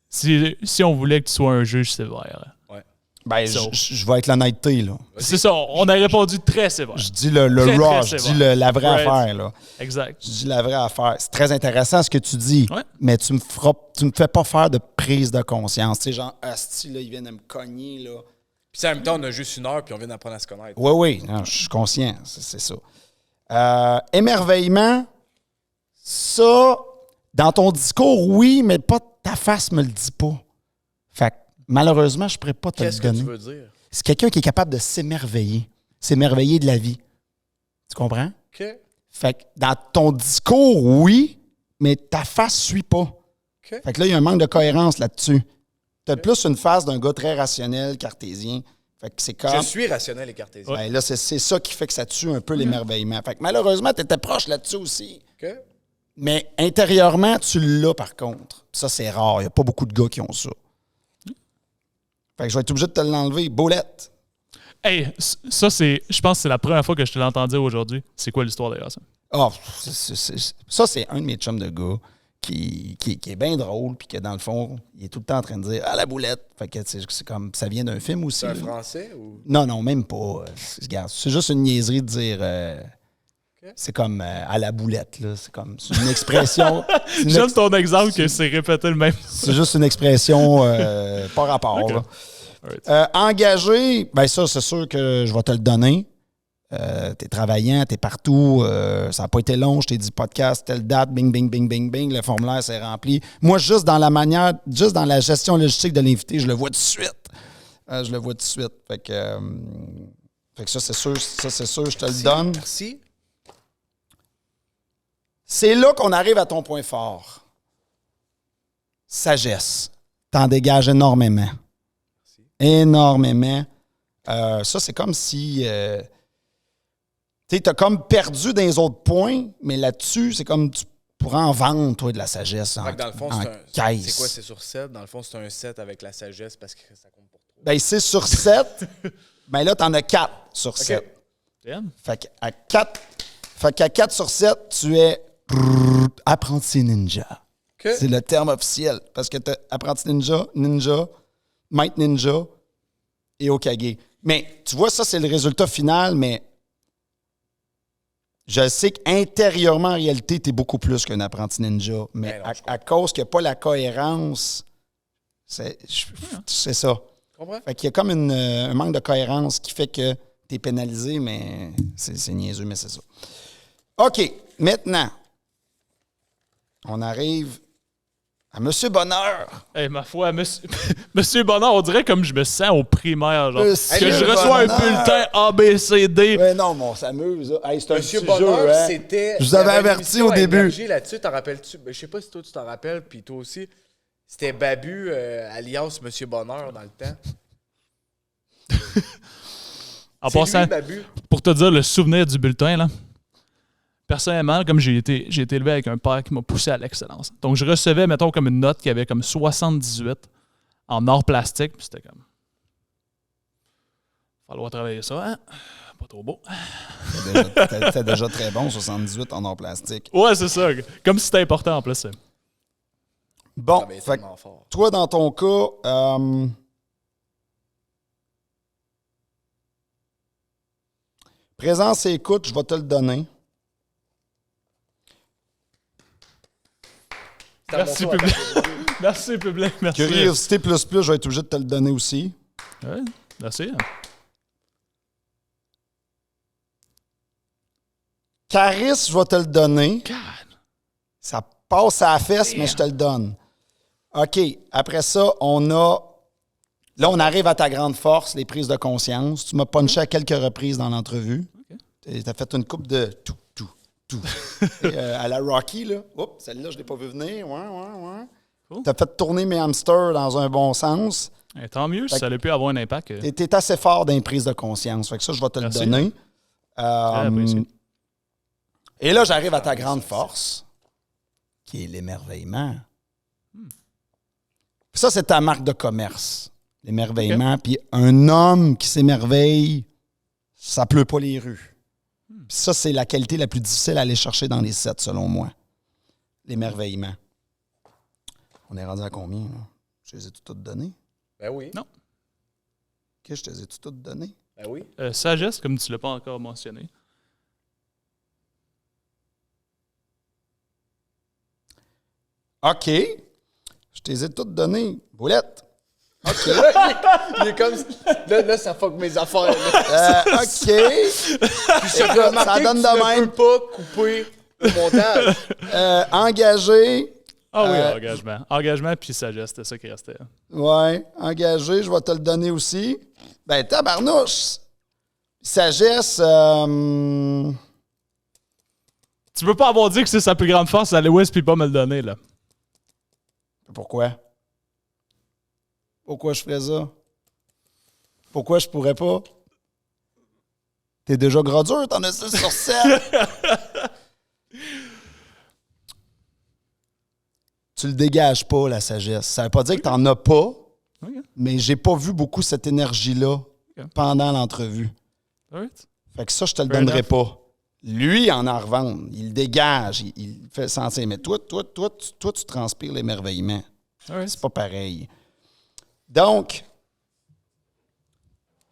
Si on voulait que tu sois un juge sévère. Ben, So. je vais être l'honnêteté, là. C'est ça, on a répondu très sévère. Je dis le Très, raw, très je dis sévère. la vraie Right. affaire, là. Exact. Je dis la vraie affaire. C'est très intéressant ce que tu dis, Ouais. mais tu me fais pas faire de prise de conscience. Tu sais, genre, asti, là, ils viennent de me cogner, là. Puis en même temps, on a juste 1 heure puis on vient d'apprendre à se connaître. Oui, non, je suis conscient, c'est ça. Émerveillement, ça, dans ton discours, oui, mais pas ta face me le dit pas. Fait que, malheureusement, je pourrais pas te Qu'est-ce le que tu donner. veux dire? C'est quelqu'un qui est capable de s'émerveiller de la vie. Tu comprends? OK. Fait que dans ton discours, oui, mais ta face suit pas. OK. Fait que là, il y a un manque de cohérence là-dessus. Tu as plus une face d'un gars très rationnel, cartésien. Fait que c'est comme... Je suis rationnel et cartésien. Ben là, c'est ça qui fait que ça tue un peu l'émerveillement. Fait que malheureusement, tu étais proche là-dessus aussi. OK. Mais intérieurement, tu l'as par contre. Ça, c'est rare. Il n'y a pas beaucoup de gars qui ont ça. Fait que je vais être obligé de te l'enlever. Bolette. Hey, ça, je pense que c'est la première fois que je te l'entends dire aujourd'hui. C'est quoi l'histoire derrière ça? Ah, ça, c'est un de mes chums de gars qui est bien drôle, puis que dans le fond, il est tout le temps en train de dire « Ah, la boulette! » Fait que c'est comme, ça vient d'un film aussi. C'est un là. français ou. Non, même pas. Regarde, c'est juste une niaiserie de dire... C'est comme à la boulette, là. C'est une expression... J'aime ton exemple que c'est répété le même. C'est juste une expression par rapport. Ok. Là. Alright. Engagé, ben ça, c'est sûr que je vais te le donner. T'es travaillant, t'es partout. Ça n'a pas été long. Je t'ai dit podcast, telle date, bing, bing, bing, bing, bing. Le formulaire s'est rempli. Moi, juste dans la gestion logistique de l'invité, je le vois tout de suite. Fait que ça, c'est sûr, je te le donne. Merci. C'est là qu'on arrive à ton point fort. Sagesse. T'en dégages énormément. Merci. Énormément. Ça, c'est comme si... tu as comme perdu dans les autres points, mais là-dessus, c'est comme tu pourrais en vendre, toi, de la sagesse en, Fait que dans le fond, en c'est caisse. quoi? C'est sur 7. Dans le fond, c'est un 7 avec la sagesse parce que ça compte pour 3. Ben, c'est sur 7. Ben là, t'en as 4 sur 7. Damn. Fait qu'à 4 sur 7, tu es apprenti ninja. OK. C'est le terme officiel. Parce que tu as apprenti ninja, maître ninja et Hokage. Mais tu vois, ça, c'est le résultat final, mais je sais qu'intérieurement, en réalité, tu es beaucoup plus qu'un apprenti ninja. Mais Ben non, je à cause qu'il n'y a pas la cohérence, c'est ça. Tu comprends? Fait qu'il y a comme un manque de cohérence qui fait que tu es pénalisé, mais c'est niaiseux, mais c'est ça. OK, maintenant, on arrive à Monsieur Bonheur. Hey, ma foi, Monsieur Bonheur, on dirait comme je me sens au primaire. Genre, Monsieur que je reçois un Bonheur. bulletin ABCD. Ouais, non, mais on s'amuse. Là. Hey, c'est un Monsieur petit Bonheur, jeu, hein? c'était. Je vous avais il y avait une averti émission au à début. Énergie là-dessus, t'en rappelles-tu? Ben, je sais pas si toi tu t'en rappelles, puis toi aussi. C'était Babu, alias Monsieur Bonheur, dans le temps. En C'est passant, lui, Babu. pour te dire le souvenir du bulletin, là, personnellement, comme j'ai été élevé avec un père qui m'a poussé à l'excellence. Donc, je recevais, mettons, comme une note qui avait comme 78 en or plastique, puis c'était comme... Falloir travailler ça, hein? Pas trop beau. T'es déjà très bon, 78 en or plastique. Ouais, c'est ça. Comme si c'était important, en plus. Bon, Ah, ben, fait que tellement fort. toi, dans ton cas, présence et écoute, je vais te le donner. C'est à mon Merci, tour à public. t'applaudir. Merci, public. Merci. Curiosité plus, je vais être obligé de te le donner aussi. Ouais, merci. Caris, je vais te le donner. God. Ça passe à la fesse, mais je te le donne. OK. Après ça, on a... Là, on arrive à ta grande force, les prises de conscience. Tu m'as punché à quelques reprises dans l'entrevue. Tu as fait une coupe de tout. Et, à la Rocky, là. Oups, celle-là, je ne l'ai pas vu venir. Ouais. Cool. Tu as fait tourner mes hamsters dans un bon sens. Et tant mieux, ça aurait pu avoir un impact. Tu es assez fort dans les prises de conscience. Fait que ça, je vais te Merci. le donner. Très apprécié. Et là, j'arrive à ta grande force, qui est l'émerveillement. Ça, c'est ta marque de commerce. L'émerveillement. Puis un homme qui s'émerveille, ça pleut pas les rues. Puis ça, c'est la qualité la plus difficile à aller chercher dans les sets, selon moi. L'émerveillement. On est rendu à combien, là? Je les ai toutes données? Ben oui. Non. OK, je te les ai toutes données? Ben oui. Sagesse, comme tu ne l'as pas encore mentionné. OK. Je te les ai toutes données. Boulette. OK. Il est comme. Là, ça fuck mes affaires. Là. OK. J'ai Écoute, remarqué ça donne que tu de ne même. peux pas couper au montage. Engagé. Ah oui, engagement. Engagement puis sagesse, c'était ça qui restait. Ouais, engagé, je vais te le donner aussi. Ben, tabarnouche. Sagesse. Tu peux pas avoir dit que c'est sa plus grande force à Lewis puis pas me le donner, là. Pourquoi? Pourquoi je ferais ça? Pourquoi je pourrais pas? T'es déjà gros dur, t'en as 6 sur 7. Tu le dégages pas, la sagesse. Ça veut pas dire que t'en as pas, mais j'ai pas vu beaucoup cette énergie-là pendant l'entrevue. Alright. Fait que ça, je te le Fair donnerai enough. pas. Lui, en revendre, il le dégage, il fait sentir. Mais toi, tu transpires l'émerveillement. Alright. C'est pas pareil. Donc,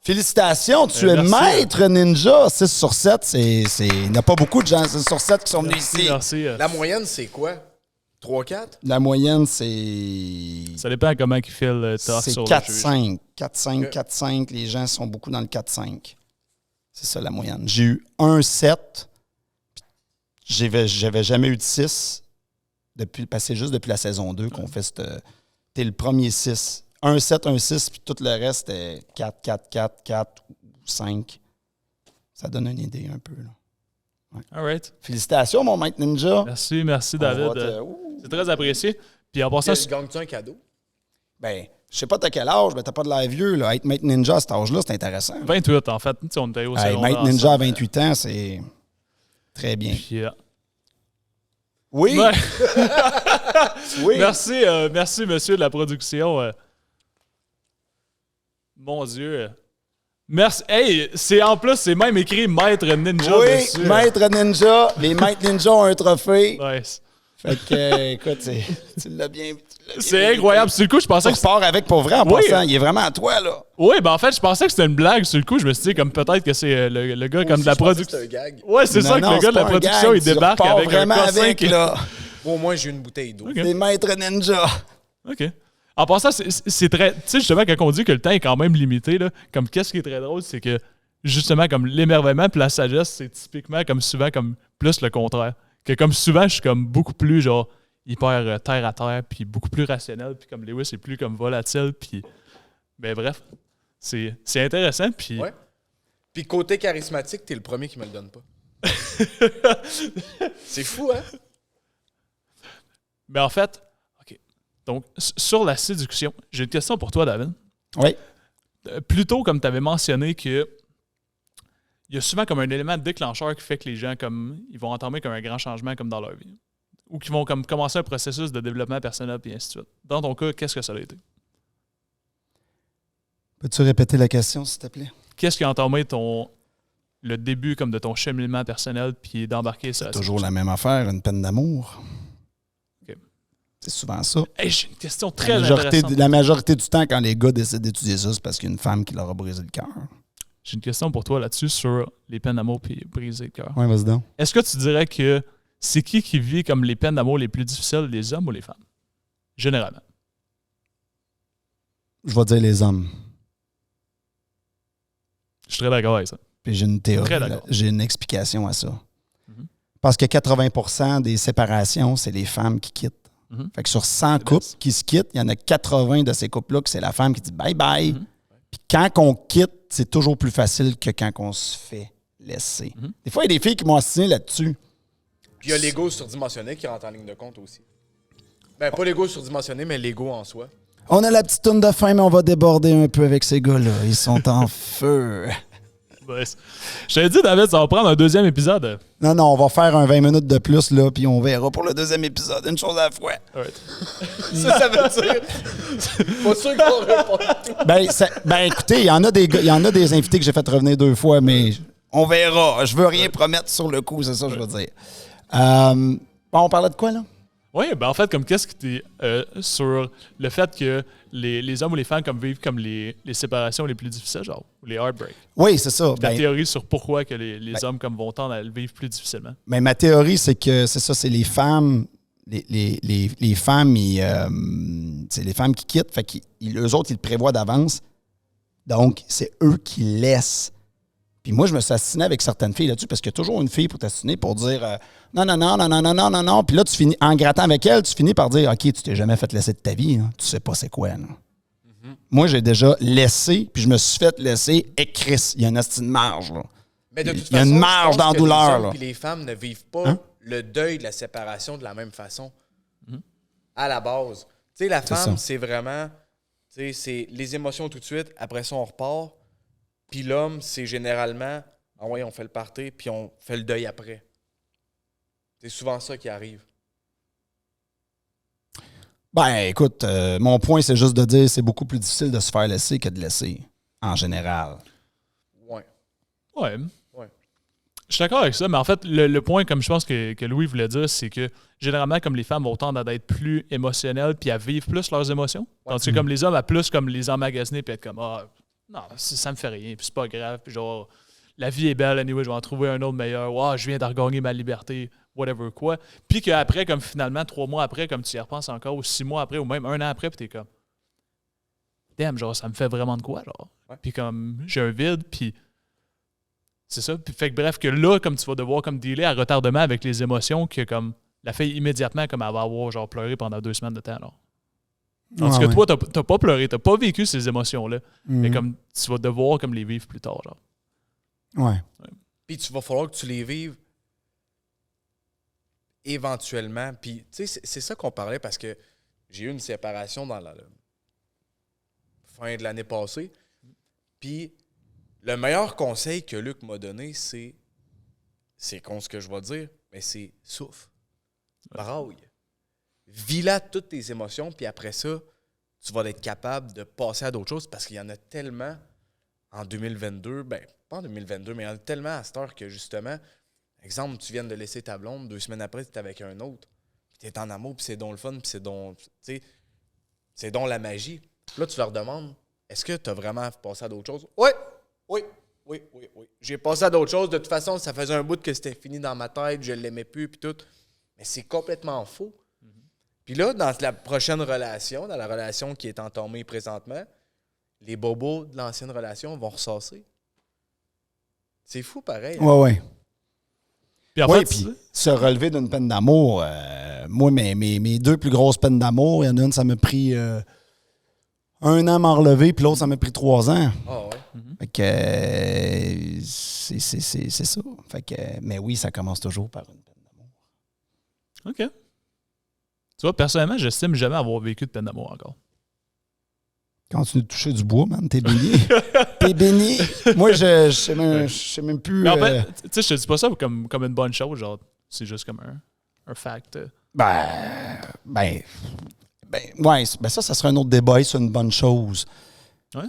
félicitations, tu es merci. maître ninja. 6 sur 7, il n'y a pas beaucoup de gens 6 sur 7 qui sont venus ici. Merci. La moyenne, c'est quoi? 3-4? La moyenne, c'est... Ça dépend comment il fait le talk C'est sur le juge. 4-5. 4-5, Ok. 4-5. Les gens sont beaucoup dans le 4-5. C'est ça la moyenne. J'ai eu 1-7. J'avais jamais eu de 6. Parce que c'est juste depuis la saison 2 qu'on fait cette... T'es le premier 6. 1-7, 1-6, puis tout le reste est 4, 4, 4, 4 ou 5. Ça donne une idée un peu. Là. Alright. Félicitations, mon maître ninja. Merci, David. On va te- Ouh. C'est très apprécié. Puis en passant, Gagnes-tu un cadeau? Ben, je sais pas t'as quel âge, mais t'as pas de l'air vieux. Là. Être maître ninja à cet âge-là, c'est intéressant. 28 en fait. Tu sais, on était au Hey, secondaire maître ninja à ensemble. 28 ans, c'est très bien. Puis, Oui, ouais. oui. Merci, monsieur de la production. Mon Dieu. Merci. Hey, c'est même écrit Maître Ninja Oui, dessus. maître ninja. Les maîtres ninja ont un trophée. Nice. Fait que, écoute, tu l'as bien. C'est incroyable. Sur le coup, je pensais Tu que repars avec pour vrai en Oui. passant. Il est vraiment à toi, là. Oui, ben en fait, je pensais que c'était une blague. Sur le coup, je me suis dit, comme peut-être que c'est le gars comme de la production. C'est un gag. Ouais, c'est Non, ça, que non, le gars de la c'est pas un production, gag. il Tu débarque repars avec un vraiment cossin avec, qui... là. Au moins, j'ai une bouteille d'eau. Ok. Des maîtres ninja. OK. En passant, c'est très... Tu sais, justement, quand on dit que le temps est quand même limité, là, comme qu'est-ce qui est très drôle, c'est que, justement, comme l'émerveillement puis la sagesse, c'est typiquement, comme souvent, comme plus le contraire. Que comme souvent, je suis comme beaucoup plus, genre, hyper terre à terre, puis beaucoup plus rationnel, puis comme Lewis est plus comme volatile, puis... Ben bref, c'est intéressant, puis... Ouais. Puis côté charismatique, t'es le premier qui me le donne pas. C'est fou, hein? Mais en fait, OK. Donc, sur la séduction, j'ai une question pour toi, David. Oui. Plutôt, comme tu avais mentionné que il y a souvent comme un élément déclencheur qui fait que les gens comme ils vont entamer comme un grand changement comme dans leur vie. Ou qui vont comme commencer un processus de développement personnel et ainsi de suite. Dans ton cas, qu'est-ce que ça a été? Peux-tu répéter la question, s'il te plaît? Qu'est-ce qui a entamé le début comme de ton cheminement personnel puis d'embarquer ça? Toujours la même affaire, une peine d'amour. OK. C'est souvent ça. Hey, j'ai une question très intéressante. La majorité du temps, quand les gars décident d'étudier ça, c'est parce qu'il y a une femme qui leur a brisé le cœur. J'ai une question pour toi là-dessus sur les peines d'amour puis briser le cœur. Oui, vas-y donc. Est-ce que tu dirais que c'est qui vit comme les peines d'amour les plus difficiles, les hommes ou les femmes? Généralement. Je vais dire les hommes. Je suis très d'accord avec ça. Puis j'ai une théorie, Très là. d'accord. J'ai une explication à ça. Mhm. Parce que 80% des séparations, c'est les femmes qui quittent. Mhm. Fait que sur 100 C'est couples best. qui se quittent, il y en a 80 de ces couples-là que c'est la femme qui dit bye-bye. Mhm. Puis quand on quitte, c'est toujours plus facile que quand on se fait laisser. Mhm. Des fois, il y a des filles qui m'ont assigné là-dessus. Puis il y a l'ego surdimensionné qui rentre en ligne de compte aussi. Ben, pas l'ego surdimensionné, mais l'ego en soi. On a la petite toune de fin, mais on va déborder un peu avec ces gars-là. Ils sont en feu. Ouais. Je t'avais dit, David, ça va prendre un deuxième épisode. Non, on va faire un 20 minutes de plus, là, puis on verra pour le deuxième épisode. Une chose à la fois. Alright. Ça veut dire. Pas sûr qu'on répond. Ben, écoutez, il y en a des invités que j'ai fait revenir 2 fois, mais on verra. Je veux rien promettre sur le coup, c'est ça que je veux dire. Bon, on parlait de quoi, là? Oui, ben en fait, comme qu'est-ce qui t'est sur le fait que les hommes ou les femmes comme vivent comme les séparations les plus difficiles, genre, ou les heartbreaks. Oui, c'est ça. Ta Ben, théorie sur pourquoi que les hommes comme vont tendre à le vivre plus difficilement. mais ma théorie, c'est que c'est ça, c'est les femmes. Les femmes, c'est les femmes qui quittent. Fait qu'eux autres, ils le prévoient d'avance. Donc, c'est eux qui laissent. Puis moi, je me suis assassiné avec certaines filles là-dessus parce qu'il y a toujours une fille pour t'assassiner pour dire non. Puis là, tu finis, en grattant avec elle, tu finis par dire OK, tu t'es jamais fait laisser de ta vie. Hein. Tu sais pas c'est quoi. Là. Moi, j'ai déjà laissé, puis je me suis fait laisser, et Chris, il y a une asti de marge, là. Mais de toute Il y a façon, une je marge pense dans la que douleur, les hommes là. et les femmes ne vivent pas le deuil de la séparation de la même façon. À la base. Tu sais, la femme, ça. c'est vraiment... Tu sais, c'est les émotions tout de suite, après ça, on repart. Puis l'homme, c'est généralement... Ah ouais, on fait le party, puis on fait le deuil après. C'est souvent ça qui arrive. Ben, écoute, mon point, c'est juste de dire que c'est beaucoup plus difficile de se faire laisser que de laisser, en général. Ouais. Ouais. Ouais. Je suis d'accord avec ça, mais en fait, le point, comme je pense que Louis voulait dire, c'est que généralement, comme les femmes vont tendre à être plus émotionnelles puis à vivre plus leurs émotions. Tandis que comme les hommes, à plus comme les emmagasiner puis être comme non, ça me fait rien, puis c'est pas grave, puis genre, la vie est belle, anyway, je vais en trouver un autre meilleur. Wow, je viens de regagner ma liberté, whatever quoi. Puis qu'après, comme finalement, 3 mois après, comme tu y repenses encore, ou 6 mois après, ou même 1 an après, puis t'es comme, damn, genre, ça me fait vraiment de quoi, genre. Ouais. Puis comme, j'ai un vide, puis c'est ça. Puis fait que bref, que là, comme tu vas devoir comme dealer à retardement avec les émotions, que comme la fille immédiatement, comme elle va avoir genre pleuré pendant 2 semaines de temps, alors. Tandis que toi, t'as pas pleuré, t'as pas vécu ces émotions-là. Mais comme tu vas devoir comme les vivre plus tard, genre. Ouais. Puis tu vas falloir que tu les vives éventuellement. Puis, tu sais, c'est ça qu'on parlait parce que j'ai eu une séparation dans la fin de l'année passée. Puis, le meilleur conseil que Luc m'a donné, c'est con ce que je vais dire, mais c'est souffle. Braille. Vis-là toutes tes émotions, puis après ça, tu vas être capable de passer à d'autres choses parce qu'il y en a tellement en 2022, ben, pas en 2022, mais il y en a tellement à cette heure que justement, exemple, tu viens de laisser ta blonde, 2 semaines après, tu es avec un autre, puis tu es en amour, puis c'est donc le fun, puis c'est donc, tu sais, c'est donc la magie. Puis là, tu leur demandes, est-ce que tu as vraiment passé à d'autres choses? Oui. J'ai passé à d'autres choses. De toute façon, ça faisait un bout que c'était fini dans ma tête, je l'aimais plus, puis tout. Mais c'est complètement faux. Puis là, dans la prochaine relation, dans la relation qui est entamée présentement, les bobos de l'ancienne relation vont ressasser. C'est fou, pareil. Ouais. Puis en Oui, fait, puis se relever d'une peine d'amour, moi, mes 2 plus grosses peines d'amour, il y en a une, ça m'a pris 1 an à m'en relever, puis l'autre, ça m'a pris 3 ans. Ah ouais. Fait que c'est ça. Fait que, mais oui, ça commence toujours par une peine d'amour. OK. Tu vois, personnellement, j'estime jamais avoir vécu de peine d'amour encore. Continue de toucher du bois, man, t'es béni. T'es béni. Moi, je sais même plus. Mais en fait, tu sais, je te dis pas ça comme une bonne chose, genre, c'est juste comme un fact. Ouais, ça serait un autre débat, c'est une bonne chose. Ouais.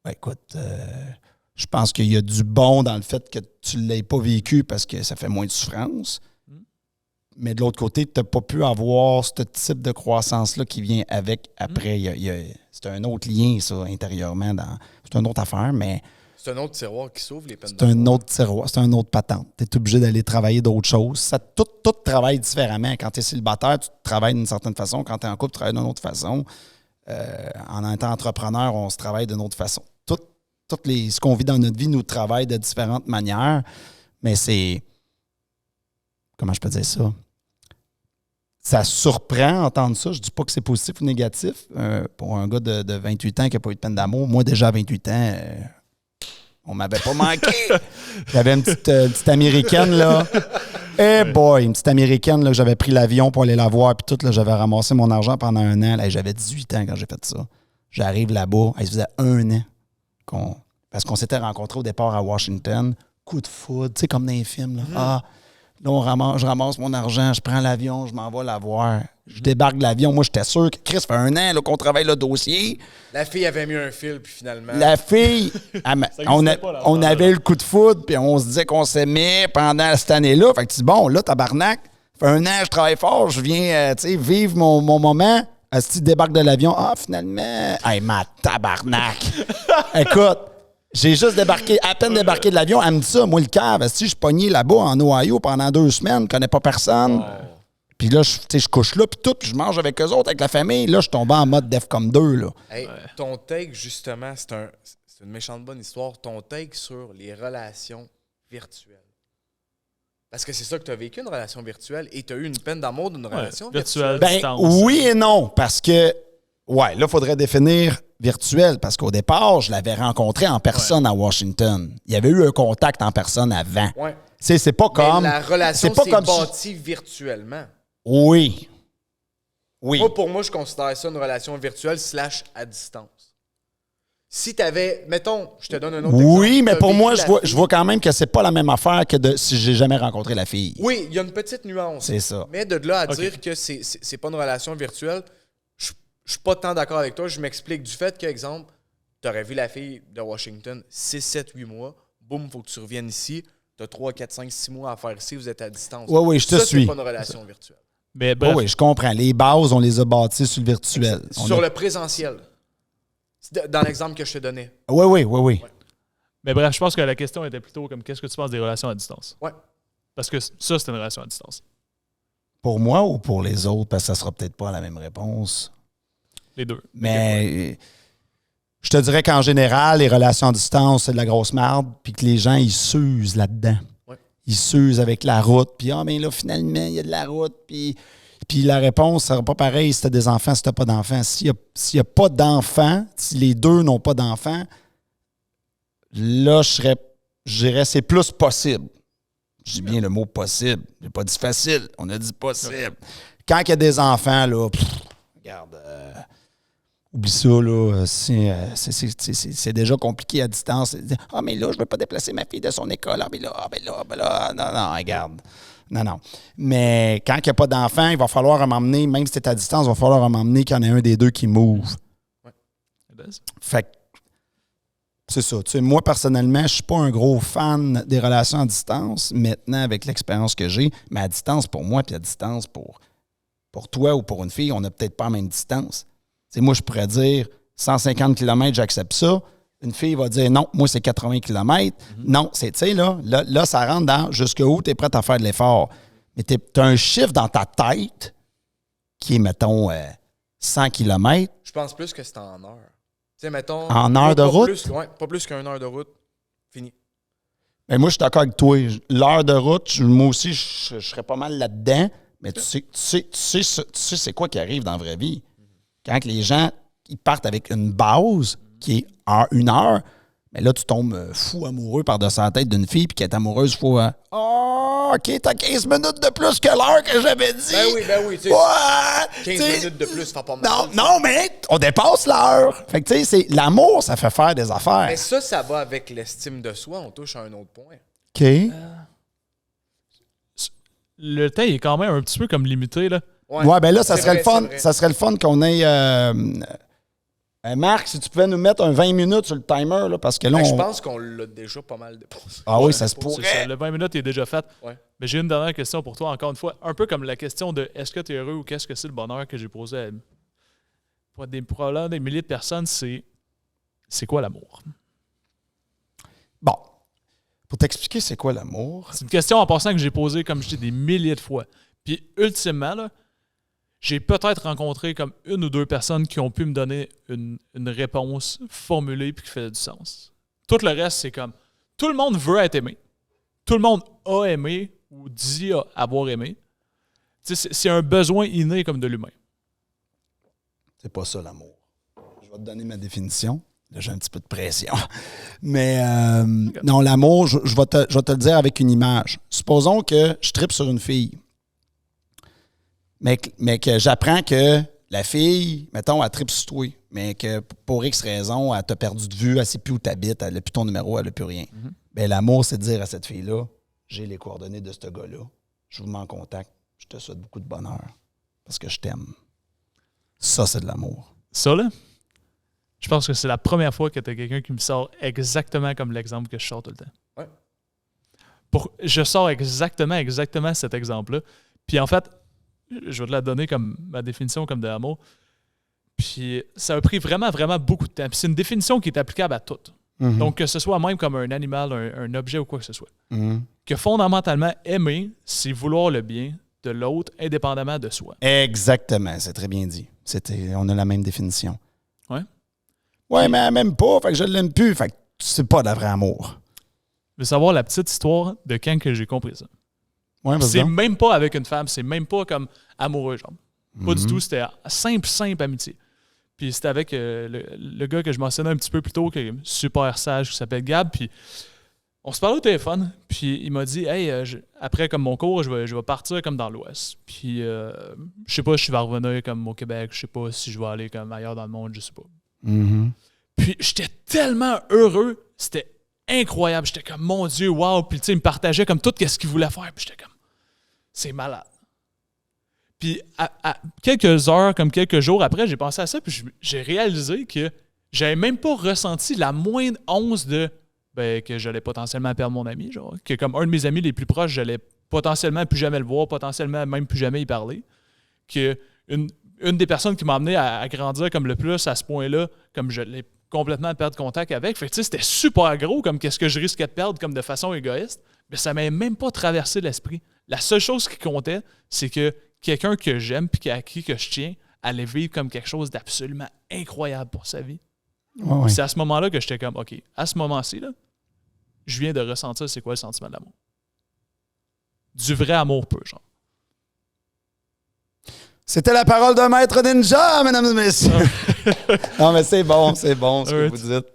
Ben, écoute, je pense qu'il y a du bon dans le fait que tu ne l'aies pas vécu parce que ça fait moins de souffrance. Mais de l'autre côté, tu n'as pas pu avoir ce type de croissance-là qui vient avec après. C'est un autre lien, ça, intérieurement. C'est une autre affaire, mais C'est un autre tiroir qui s'ouvre, les peines c'est un autre tiroir, c'est un autre patente. Tu es obligé d'aller travailler d'autres choses. Tout travaille différemment. Quand tu es célibataire, tu travailles d'une certaine façon. Quand tu es en couple, tu travailles d'une autre façon. En étant entrepreneur, on se travaille d'une autre façon. Ce qu'on vit dans notre vie nous travaille de différentes manières, mais c'est... Comment je peux dire ça? Ça surprend entendre ça. Je dis pas que c'est positif ou négatif. Pour un gars de 28 ans qui n'a pas eu de peine d'amour, moi, déjà à 28 ans, on m'avait pas manqué. J'avais une petite Américaine, là. Une petite Américaine, là, j'avais pris l'avion pour aller la voir, puis tout, là, j'avais ramassé mon argent pendant 1 an. Là, j'avais 18 ans quand j'ai fait ça. J'arrive là-bas, ça faisait 1 an parce qu'on s'était rencontrés au départ à Washington. Coup de foudre, tu sais, comme dans les films, là. Là, je ramasse mon argent, je prends l'avion, je m'en vais la voir. Je débarque de l'avion. Moi, j'étais sûr que Chris, ça fait 1 an là, qu'on travaille le dossier. La fille avait mis un fil, puis finalement... La fille, on avait le coup de foudre, puis on se disait qu'on s'aimait pendant cette année-là. Fait que tu dis, bon, là, tabarnak, ça fait 1 an, je travaille fort, je viens, vivre mon moment. Si tu débarques de l'avion, finalement, hey, ma tabarnak. Écoute, j'ai juste à peine débarqué de l'avion, elle me dit ça, moi, le cave, si je pognais là-bas en Ohio pendant 2 semaines, je connais pas personne. Puis là, je couche là, puis tout, puis je mange avec eux autres, avec la famille. Là, je tombe en mode DEFCON 2, là. Hey, ton take, justement, c'est une méchante bonne histoire. Ton take sur les relations virtuelles. Parce que c'est ça que tu as vécu, une relation virtuelle, et tu as eu une peine d'amour d'une relation virtuelle. Ben, oui et non, parce que Ouais, là, il faudrait définir virtuel parce qu'au départ, je l'avais rencontré en personne à Washington. Il y avait eu un contact en personne avant. Ouais. C'est pas Mais comme. la relation c'est pas s'est comme si- bâtie virtuellement. Oui. Oui. Moi, pour moi, je considère ça une relation virtuelle / à distance. Si t'avais, mettons, je te donne un autre exemple. Oui, mais T'as pour vécu moi, la je fille. vois quand même que c'est pas la même affaire que de si j'ai jamais rencontré la fille. Oui, il y a une petite nuance. C'est ça. Mais de là à Ok. dire que c'est pas une relation virtuelle, je suis pas tant d'accord avec toi. Je m'explique du fait que, exemple, t'aurais vu la fille de Washington 6, 7, 8 mois, boum, faut que tu reviennes ici, t'as 3, 4, 5, 6 mois à faire ici, vous êtes à distance. Oui, oui, je te Ça, suis. c'est pas une relation virtuelle. Mais Oui, bref, oui, je comprends. Les bases, on les a bâties sur le virtuel. Sur le présentiel. Dans l'exemple que je te donnais. Oui, oui, oui, oui. mais bref, je pense que la question était plutôt comme qu'est-ce que tu penses des relations à distance? Ouais. Parce que ça, c'est une relation à distance. Pour moi ou pour les autres, parce que ça sera peut-être pas la même réponse. Les deux. Mais je te dirais qu'en général, les relations à distance, c'est de la grosse merde, puis que les gens, ils s'usent là-dedans. Ouais. Ils s'usent avec la route, puis mais là, finalement, il y a de la route, puis la réponse ne sera pas pareille si tu as des enfants, si tu n'as pas d'enfants. S'il n'y a pas d'enfants, si les deux n'ont pas d'enfants, là, je dirais c'est plus possible. Je dis bien le mot possible. J'ai pas dit facile, on a dit possible. Quand il y a des enfants, là, regarde, oublie ça, là, c'est déjà compliqué à distance. Ah, mais là, je ne veux pas déplacer ma fille de son école. Ah, mais là, non, regarde. Non. Mais quand il n'y a pas d'enfant, il va falloir m'emmener, même si tu es à distance, il va falloir m'emmener qu'il y en ait un des deux qui move. Fait que, c'est ça. Tu sais, moi, personnellement, je ne suis pas un gros fan des relations à distance, maintenant, avec l'expérience que j'ai. Mais à distance, pour moi, puis à distance, pour toi ou pour une fille, on n'a peut-être pas la même distance. Tu sais, moi, je pourrais dire 150 km, j'accepte ça. Une fille va dire non, moi, c'est 80 km. Non, c'est, tu sais, là, ça rentre dans jusqu'où tu es prête à faire de l'effort. Mais tu as un chiffre dans ta tête qui est, mettons, 100 km. Je pense plus que c'est en heure. Tu sais, mettons. En heure de route? Pas plus qu'une heure de route. Fini. Mais moi, je suis d'accord avec toi. L'heure de route, moi aussi, je serais pas mal là-dedans. Mais tu sais c'est quoi qui arrive dans la vraie vie. Quand les gens ils partent avec une base qui est une heure, mais là, tu tombes fou amoureux par-dessus la tête d'une fille puis qu'elle est amoureuse, faut... OK, t'as 15 minutes de plus que l'heure que j'avais dit. Ben oui, tu sais. Ouais, 15 t'sais, minutes de plus, ça fait pas mal. Non, mais on dépasse l'heure. Fait que, tu sais, l'amour, ça fait faire des affaires. Mais ça va avec l'estime de soi. On touche à un autre point. OK. Le temps est quand même un petit peu comme limité, là. Ouais, ben là, ça C'est serait vrai, le fun. c'est vrai. Ça serait le fun qu'on ait. Marc, si tu pouvais nous mettre un 20 minutes sur le timer, là, parce que là, Ben, je on... pense qu'on l'a déjà pas mal dépassé. Ah oui, ça se C'est pourrait. ça, le 20 minutes est déjà fait. Ouais. Mais j'ai une dernière question pour toi, encore une fois. Un peu comme la question de est-ce que tu es heureux ou qu'est-ce que c'est le bonheur que j'ai posé à probablement des milliers de personnes, c'est quoi l'amour? Bon. Pour t'expliquer c'est quoi l'amour. C'est une question en passant que j'ai posée, comme je dis, des milliers de fois. Puis ultimement, là, j'ai peut-être rencontré comme une ou deux personnes qui ont pu me donner une réponse formulée puis qui fait du sens. Tout le reste, c'est comme tout le monde veut être aimé. Tout le monde a aimé ou dit avoir aimé. Tu sais, c'est un besoin inné comme de l'humain. C'est pas ça l'amour. Je vais te donner ma définition. Là, j'ai un petit peu de pression. Mais non, l'amour, je vais te le dire avec une image. Supposons que je trippe sur une fille. Mais que j'apprends que la fille, mettons, elle trippe sur toi, mais que pour X raison, elle t'a perdu de vue, elle ne sait plus où tu habites, elle n'a plus ton numéro, elle n'a plus rien. Bien, l'amour, c'est de dire à cette fille-là, j'ai les coordonnées de ce gars-là, je vous mets en contact, je te souhaite beaucoup de bonheur parce que je t'aime. Ça, c'est de l'amour. Ça, là, je pense que c'est la première fois que tu as quelqu'un qui me sort exactement comme l'exemple que je sors tout le temps. Ouais. Je sors exactement cet exemple-là. Puis en fait, je vais te la donner comme ma définition comme de l'amour. Puis ça a pris vraiment, vraiment beaucoup de temps. Puis c'est une définition qui est applicable à tout. Mm-hmm. Donc que ce soit même comme un animal, un objet ou quoi que ce soit. Mm-hmm. Que fondamentalement, aimer, c'est vouloir le bien de l'autre indépendamment de soi. Exactement, c'est très bien dit. On a la même définition. Ouais. Ouais, mais elle m'aime pas, fait que je l'aime plus, fait que c'est pas de vrai amour. Je veux savoir la petite histoire de quand que j'ai compris ça. Ouais, vas-y C'est donc. même pas avec une femme, c'est même pas comme amoureux, genre. Pas du tout, c'était simple amitié. Puis c'était avec le gars que je mentionnais un petit peu plus tôt, qui est super sage, qui s'appelle Gab. Puis on se parlait au téléphone. Puis il m'a dit, hey, après comme mon cours, je vais partir comme dans l'Ouest. Puis je sais pas si je vais revenir comme au Québec. Je sais pas si je vais aller comme ailleurs dans le monde. Je sais pas. Mhm. Puis j'étais tellement heureux. C'était incroyable. J'étais comme, mon Dieu, wow. Puis tu sais, il me partageait comme tout ce qu'il voulait faire. Puis j'étais comme, c'est malade. Puis à quelques heures, comme quelques jours après, j'ai pensé à ça, puis j'ai réalisé que j'avais même pas ressenti la moindre once de que j'allais potentiellement perdre mon ami, genre que comme un de mes amis les plus proches, j'allais potentiellement plus jamais le voir, potentiellement même plus jamais y parler, que une des personnes qui m'a amené à grandir comme le plus à ce point-là, comme je l'ai complètement perdre contact avec, fait que tu sais, c'était super gros comme qu'est-ce que je risquais de perdre comme de façon égoïste, mais ça m'avait même pas traversé l'esprit. La seule chose qui comptait, c'est que quelqu'un que j'aime puis à qui que je tiens allait vivre comme quelque chose d'absolument incroyable pour sa vie. Ouais. C'est à ce moment-là que j'étais comme, OK, à ce moment-ci, là, je viens de ressentir c'est quoi le sentiment de l'amour. Du vrai amour pur, genre. C'était la parole d'un maître ninja, mesdames et messieurs. Non, mais c'est bon ce que vous dites.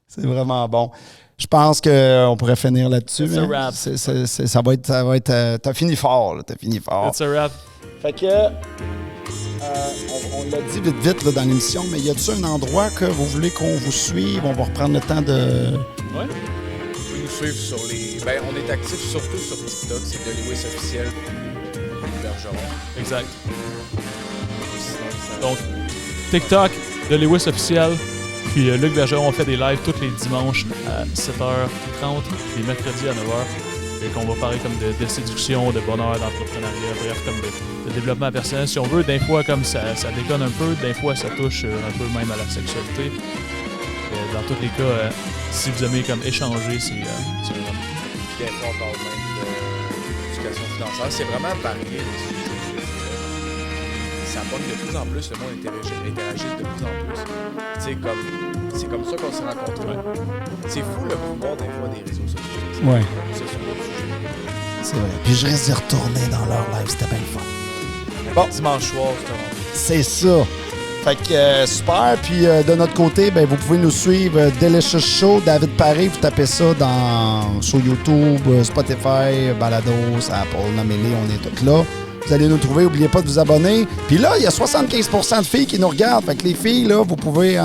C'est vraiment bon. Je pense qu'on pourrait finir là-dessus. It's a wrap. Ça va être. T'as fini fort, là. T'as fini fort. It's a wrap. Fait que. On l'a dit vite là, dans l'émission, mais y a-t-il un endroit que vous voulez qu'on vous suive? On va reprendre le temps de. Ouais. Vous pouvez nous suivre sur les. Ben, on est actifs surtout sur TikTok, c'est de Lewis officiel. Bergeron. Exact. Sinon, ça- Donc, TikTok de Lewis officiel. Puis Luc Bergeron, on fait des lives tous les dimanches à 7h30, les mercredis à 9h. Et qu'on va parler comme de séduction, de bonheur, d'entrepreneuriat, bref, comme de développement personnel. Si on veut, des fois, comme ça déconne un peu, des fois, ça touche un peu même à la sexualité. Et dans tous les cas, si vous aimez comme échanger, c'est vraiment... Des fois, on parle même d'éducation financière. C'est vraiment varié les sujets. Ça pogne de plus en plus, le monde interagit de plus en plus. Tu sais, c'est comme ça qu'on s'est rencontrés. C'est fou le pouvoir des fois des réseaux sociaux. Ouais. C'est sur d'autres sujets. C'est vrai. Puis je risque d'y retourner dans leur live. C'était bien le fun. Bon. Dimanche soir, c'est un rendez-vous. C'est ça. Fait que super. Puis de notre côté, ben, vous pouvez nous suivre Delicious Show, David Paré. Vous tapez ça sur YouTube, Spotify, Balados, Apple, nommez-les, on est tous là. Vous allez nous trouver. N'oubliez pas de vous abonner. Puis là, il y a 75% de filles qui nous regardent. Fait que les filles, là, vous pouvez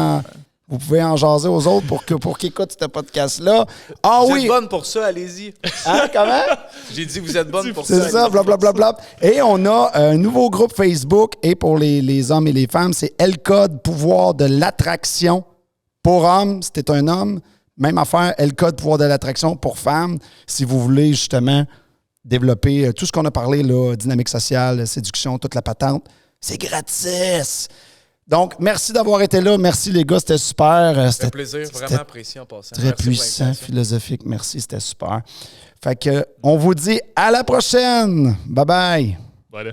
en jaser aux autres pour qu'ils écoutent ce podcast-là. Ah Vous oui! êtes bonne pour ça, allez-y. Hein, comment? J'ai dit vous êtes bonne pour ça. C'est ça, blablabla. Et on a un nouveau groupe Facebook, et pour les hommes et les femmes, c'est L-Code Pouvoir de l'attraction. Pour hommes, si t'es un homme, même affaire, L-Code Pouvoir de l'attraction pour femmes, si vous voulez justement développer tout ce qu'on a parlé, là, dynamique sociale, séduction, toute la patente. C'est gratis! Donc, merci d'avoir été là. Merci, les gars. C'était super. C'était un plaisir. Vraiment apprécié en passant. Très Merci pour puissant, l'invitation. philosophique. Merci, c'était super. Fait que, on vous dit à la prochaine. Bye-bye. Voilà.